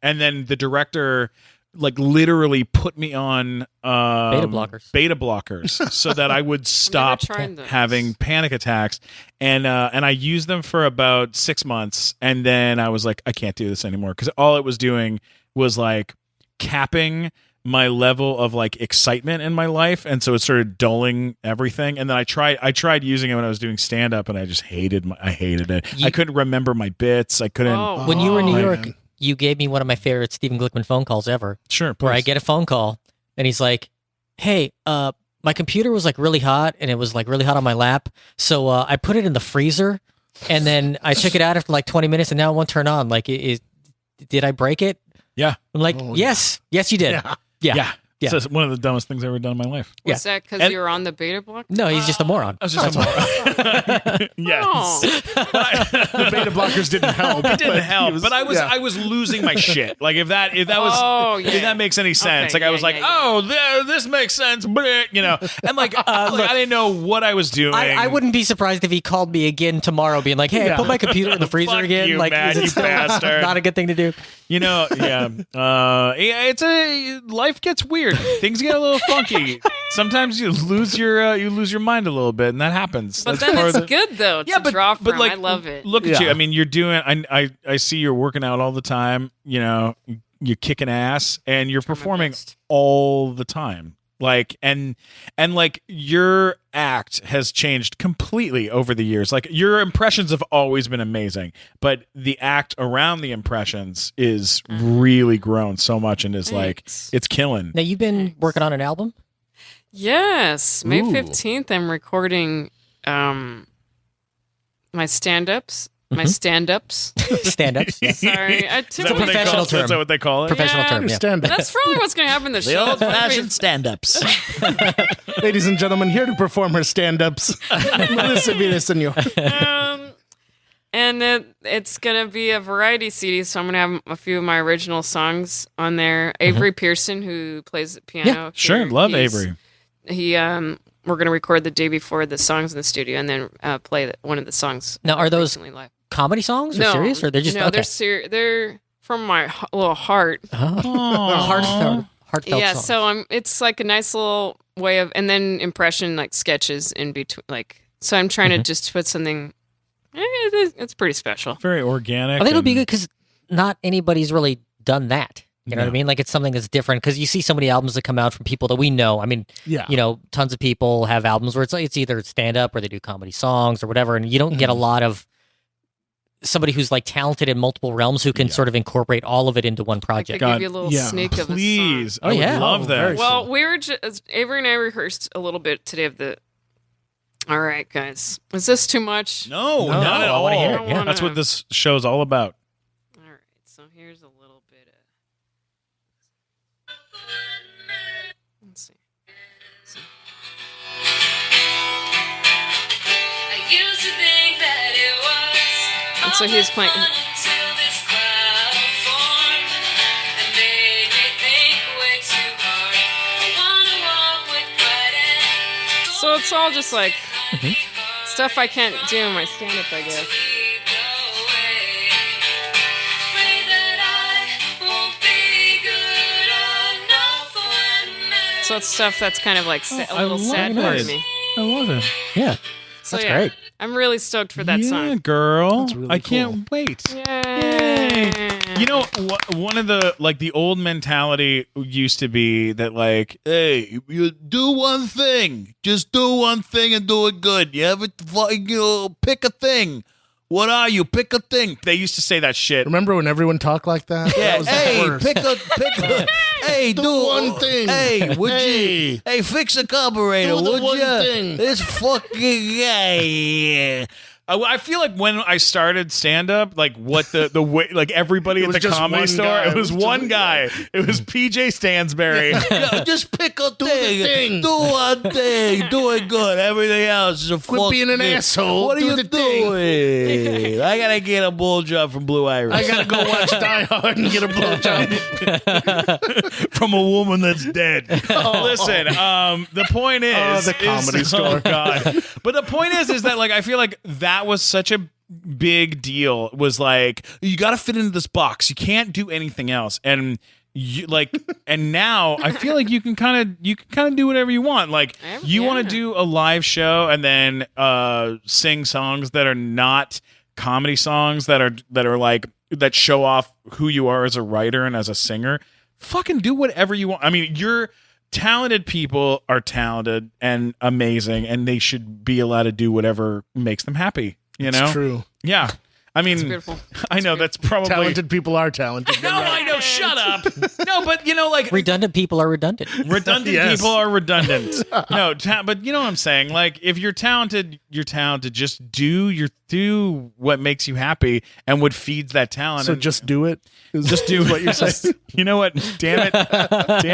Speaker 2: And then the director, like, literally put me on beta blockers so that I would stop
Speaker 4: tried those.
Speaker 2: having panic attacks. And I used them for about 6 months. And then I was like, I can't do this anymore. Because all it was doing was, like, capping my level of like excitement in my life, and so it started dulling everything. And then I tried using it when I was doing stand up, and I just hated it. I couldn't remember my bits. I couldn't.
Speaker 4: Oh.
Speaker 3: When you were in New
Speaker 1: Oh,
Speaker 3: York,
Speaker 1: man.
Speaker 3: you gave me one of my favorite Stephen Glickman phone calls ever,
Speaker 2: Sure,
Speaker 3: where I
Speaker 2: please.
Speaker 3: get a phone call and he's like, "Hey, my computer was like really hot and it was like really hot on my lap, so I put it in the freezer, and then I took it out after like 20 minutes, and now it won't turn on. Like, did I break it?"
Speaker 2: Yeah.
Speaker 3: I'm like, yes, you did. Yeah.
Speaker 2: Yeah. So it's one of the dumbest things I've ever done in my life.
Speaker 4: Was that because
Speaker 2: And-
Speaker 4: you were on the beta block?
Speaker 3: No, he's just a moron.
Speaker 2: I was just yes.
Speaker 4: Oh.
Speaker 1: the beta blockers didn't help.
Speaker 2: It didn't
Speaker 1: but
Speaker 2: help,
Speaker 1: he was-
Speaker 2: but
Speaker 1: yeah.
Speaker 2: I was losing my shit. Like if that
Speaker 4: Oh,
Speaker 2: was
Speaker 4: yeah.
Speaker 2: if that makes any sense.
Speaker 4: Okay,
Speaker 2: Like I was
Speaker 4: yeah,
Speaker 2: like,
Speaker 4: yeah,
Speaker 2: oh, this makes sense, bleh, you know. And like, I didn't know what I was doing.
Speaker 3: I wouldn't be surprised if he called me again tomorrow, being like, "Hey, I put my computer in the freezer
Speaker 2: Fuck
Speaker 3: again."
Speaker 2: you,
Speaker 3: Like,
Speaker 2: man,
Speaker 3: is it
Speaker 2: you
Speaker 3: still
Speaker 2: bastard.
Speaker 3: not a good thing to do?
Speaker 2: You know, yeah. Life gets weird. Things get a little funky. Sometimes you lose your mind a little bit, and that happens.
Speaker 4: But
Speaker 2: That's
Speaker 4: then
Speaker 2: part
Speaker 4: it's
Speaker 2: of the-
Speaker 4: good though to draw from. I love it.
Speaker 2: Look at
Speaker 1: Yeah.
Speaker 2: you. I mean, you're doing. I see you're working out all the time. You know, you're kicking ass, and you're performing
Speaker 4: best.
Speaker 2: all the time. Like and like your act has changed completely over the years. Like your impressions have always been amazing, but the act around the impressions is really grown so much and is like it's killing.
Speaker 3: Now you've been working on an album?
Speaker 4: Yes, May 15th. I'm recording my stand-ups. My stand-ups.
Speaker 3: Stand-ups. Yeah.
Speaker 4: Sorry, I
Speaker 2: Is that what they call it?
Speaker 3: term.
Speaker 2: Is that what they call it?
Speaker 3: Professional term. Yeah.
Speaker 1: Stand up.
Speaker 4: That's probably what's going to happen in the
Speaker 9: The
Speaker 4: show.
Speaker 9: old-fashioned stand-ups.
Speaker 1: Ladies and gentlemen, here to perform her stand-ups, Mellissa Villasenor.
Speaker 4: And it's going to be a variety CD, so I'm going to have a few of my original songs on there. Avery Pearson, who plays the piano.
Speaker 3: Yeah,
Speaker 2: sure.
Speaker 4: here,
Speaker 2: Love Avery.
Speaker 4: We're going to record the day before the songs in the studio and then play one of the songs.
Speaker 3: Now, are those
Speaker 4: recently live.
Speaker 3: comedy songs or serious? Or they're just okay.
Speaker 4: They're from my little heart.
Speaker 3: Heartfelt
Speaker 4: Yeah,
Speaker 3: songs.
Speaker 4: so it's like a nice little way of, and then impression like sketches in between. Like, so I'm trying to just put something. It's pretty special.
Speaker 2: Very organic.
Speaker 3: I think it'll be
Speaker 2: and-
Speaker 3: good because not anybody's really done that. You know what I mean? Like it's something that's different because you see so many albums that come out from people that we know. I mean,
Speaker 1: Yeah.
Speaker 3: you know, tons of people have albums where it's either stand up or they do comedy songs or whatever, and you don't get a lot of somebody who's like talented in multiple realms who can sort of incorporate all of it into one
Speaker 4: I could
Speaker 3: project.
Speaker 4: give you a little sneak of a song.
Speaker 2: Please.
Speaker 3: Oh,
Speaker 2: I would
Speaker 3: yeah.
Speaker 2: love that.
Speaker 1: very
Speaker 4: Well, we were Avery and I rehearsed a little bit today of the. All right, guys, is this too much?
Speaker 2: No, not at
Speaker 3: I
Speaker 2: all.
Speaker 3: wanna hear it, yeah.
Speaker 2: That's what this show's all about.
Speaker 4: All right, so here's a little bit of. Let's see. And so he's playing. So it's all just like stuff I can't do in my stand-up, I guess. So it's stuff that's kind of like a little sad part of me.
Speaker 2: I love it.
Speaker 3: Yeah,
Speaker 4: So
Speaker 3: that's
Speaker 4: yeah,
Speaker 3: great.
Speaker 4: I'm really stoked for that
Speaker 2: Yeah,
Speaker 4: song.
Speaker 2: girl.
Speaker 1: That's really
Speaker 2: I can't wait.
Speaker 4: Yay!
Speaker 2: You know, one of the old mentality used to be that like, hey, you do one thing, just do one thing and do it good. You ever, pick a thing. What are you? Pick a thing. They used to say that shit.
Speaker 1: Remember when everyone talked like that?
Speaker 9: Yeah,
Speaker 1: That was the
Speaker 9: hey,
Speaker 1: worst.
Speaker 9: pick a, hey, do
Speaker 1: one thing.
Speaker 9: Hey, would
Speaker 1: Hey.
Speaker 9: you? Hey, fix a carburetor,
Speaker 1: Do the
Speaker 9: would
Speaker 1: one
Speaker 9: you?
Speaker 1: thing.
Speaker 9: This fucking guy.
Speaker 2: I feel like when I started stand up, like what the way, like everybody
Speaker 1: It
Speaker 2: at
Speaker 1: was
Speaker 2: the
Speaker 1: just
Speaker 2: comedy
Speaker 1: one
Speaker 2: store,
Speaker 1: guy.
Speaker 2: it was one guy. It was PJ Stansberry.
Speaker 9: Yeah, just pick a thing.
Speaker 1: thing.
Speaker 9: Do one thing. Do it good. Everything else is a
Speaker 1: Quit being an asshole.
Speaker 9: What are
Speaker 1: Do
Speaker 9: you
Speaker 1: the thing.
Speaker 9: doing? I gotta get a blowjob from Blue Iris.
Speaker 1: I gotta go watch Die Hard and get a blowjob.
Speaker 2: From a woman that's dead. Listen, the point is
Speaker 1: the comedy
Speaker 2: is,
Speaker 1: store.
Speaker 2: Oh God. But the point is that like I feel like that was such a big deal. Was like you got to fit into this box. You can't do anything else. And you like, and now I feel like you can kind of do whatever you want. Like you want to do a live show and then sing songs that are not comedy songs that are like that show off who you are as a writer and as a singer. Fucking do whatever you want. I mean, talented people are talented and amazing, and they should be allowed to do whatever makes them happy. You know,
Speaker 1: It's true.
Speaker 2: Yeah. I mean,
Speaker 4: beautiful.
Speaker 2: I know that's probably
Speaker 1: Talented people are talented.
Speaker 2: No, I know. Shut up. No, but you know, like
Speaker 3: Redundant people are redundant.
Speaker 2: redundant
Speaker 1: Yes.
Speaker 2: people are redundant. No, but you know what I'm saying. Like, if you're talented, you're talented. Just do what makes you happy and what feeds that talent.
Speaker 1: So
Speaker 2: and
Speaker 1: just do it.
Speaker 2: just do
Speaker 1: what you're saying.
Speaker 2: You know what? Damn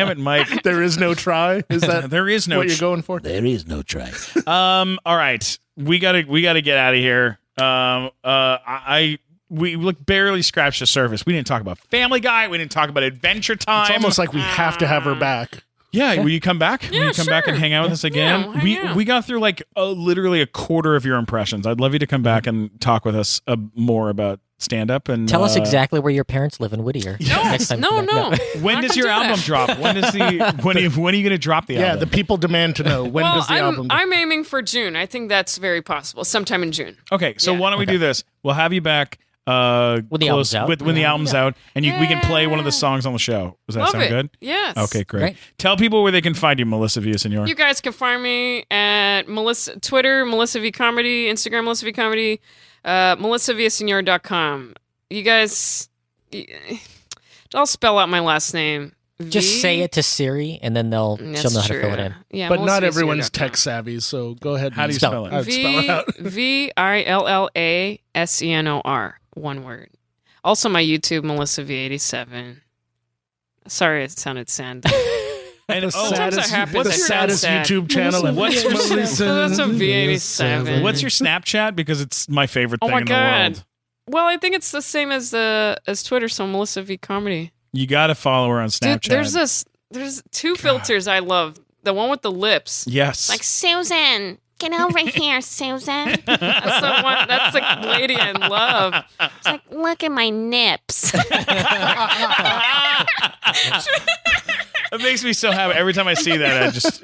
Speaker 2: it, Mike.
Speaker 1: There is no try. Is that
Speaker 2: There is no
Speaker 1: what you're going for?
Speaker 9: There is no try.
Speaker 2: All right, we gotta get out of here. We like barely scratched the surface. We didn't talk about Family Guy. We didn't talk about Adventure Time.
Speaker 1: It's almost like we have to have her back.
Speaker 2: Yeah, will you come back? Will you come back and
Speaker 4: sure.
Speaker 2: hang out with us again?
Speaker 4: Yeah, we'll hang out.
Speaker 2: We got through like literally a quarter of your impressions. I'd love you to come back and talk with us more about stand up and
Speaker 3: Tell us exactly where your parents live in Whittier. Next time you
Speaker 4: No,
Speaker 3: come back.
Speaker 4: no.
Speaker 2: when
Speaker 4: Not
Speaker 2: does
Speaker 4: gonna
Speaker 2: your
Speaker 4: do
Speaker 2: album
Speaker 4: that.
Speaker 2: drop? When is when are you going to drop the
Speaker 1: Yeah,
Speaker 2: album?
Speaker 1: the people demand to know when does the album.
Speaker 4: I'm aiming for June. I think that's very possible. Sometime in June.
Speaker 2: Okay, so
Speaker 4: Yeah.
Speaker 2: why don't we do this? We'll have you back
Speaker 3: When the album's out.
Speaker 2: when the album's out, and we can play one of the songs on the show. Does that
Speaker 4: Love
Speaker 2: sound
Speaker 4: it.
Speaker 2: good?
Speaker 4: Yes.
Speaker 2: Okay, great. Tell people where they can find you, Mellissa Villasenor.
Speaker 4: You guys can find me at Twitter, Mellissa V Comedy, Instagram, Mellissa V Comedy, MelissaVillasenor.com. You guys, I'll spell out my last name.
Speaker 3: Just say it to Siri, and then she'll know how to fill it in.
Speaker 4: Yeah,
Speaker 1: but not everyone's tech savvy, so go ahead.
Speaker 2: How do you spell it?
Speaker 1: Spell it out.
Speaker 4: Villasenor. One word. Also, my YouTube, Mellissa V87. Sorry, it sounded sad.
Speaker 2: And
Speaker 1: what's the saddest YouTube channel?
Speaker 2: What's your
Speaker 4: That's a V87.
Speaker 2: What's your Snapchat? Because it's my favorite thing
Speaker 4: Oh my
Speaker 2: in
Speaker 4: God.
Speaker 2: the world.
Speaker 4: Well, I think it's the same as Twitter, so Mellissa V Comedy.
Speaker 2: You got to follow her on Snapchat.
Speaker 4: Dude, there's two filters I love. The one with the lips.
Speaker 2: Yes.
Speaker 7: Like, Susan, get over here, Susan.
Speaker 4: That's the one. That's the lady I love.
Speaker 7: It's like, look at my nips.
Speaker 2: It makes me so happy. Every time I see that, I just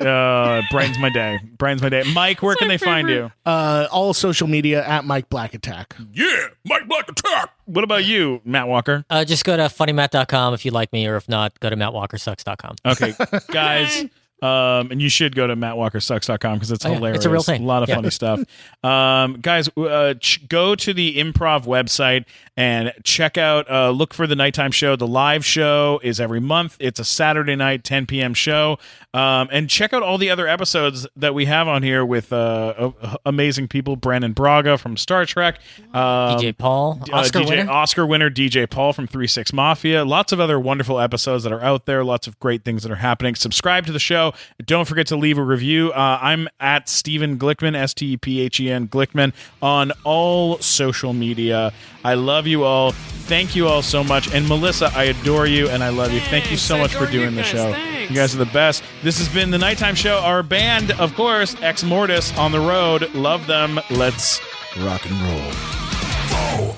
Speaker 2: brightens my day. Mike, where can they find you?
Speaker 1: All social media at Mike Black Attack.
Speaker 2: Yeah, Mike Black Attack. What about you, Matt Walker?
Speaker 3: Just go to funnymatt.com if you like me, or if not, go to mattwalkersucks.com.
Speaker 2: Okay, guys. And you should go to mattwalkersucks.com because it's hilarious.
Speaker 3: It's a real thing.
Speaker 2: A lot of funny stuff. Guys, go to the Improv website and check out, look for the nighttime show. The live show is every month. It's a Saturday night, 10 p.m. show. And check out all the other episodes that we have on here with amazing people. Brandon Braga from Star Trek.
Speaker 3: DJ Paul.
Speaker 2: Oscar winner DJ Paul from 3-6 Mafia. Lots of other wonderful episodes that are out there. Lots of great things that are happening. Subscribe to the show. Don't forget to leave a review. I'm at Stephen Glickman, STEPHEN Glickman, on all social media. I love you all. Thank you all so much. And Mellissa, I adore you and I love you. Thank you so much for doing the show.
Speaker 4: Thanks.
Speaker 2: You guys are the best. This has been the Nighttime Show. Our band, of course, Ex Mortis on the road. Love them. Let's rock and roll.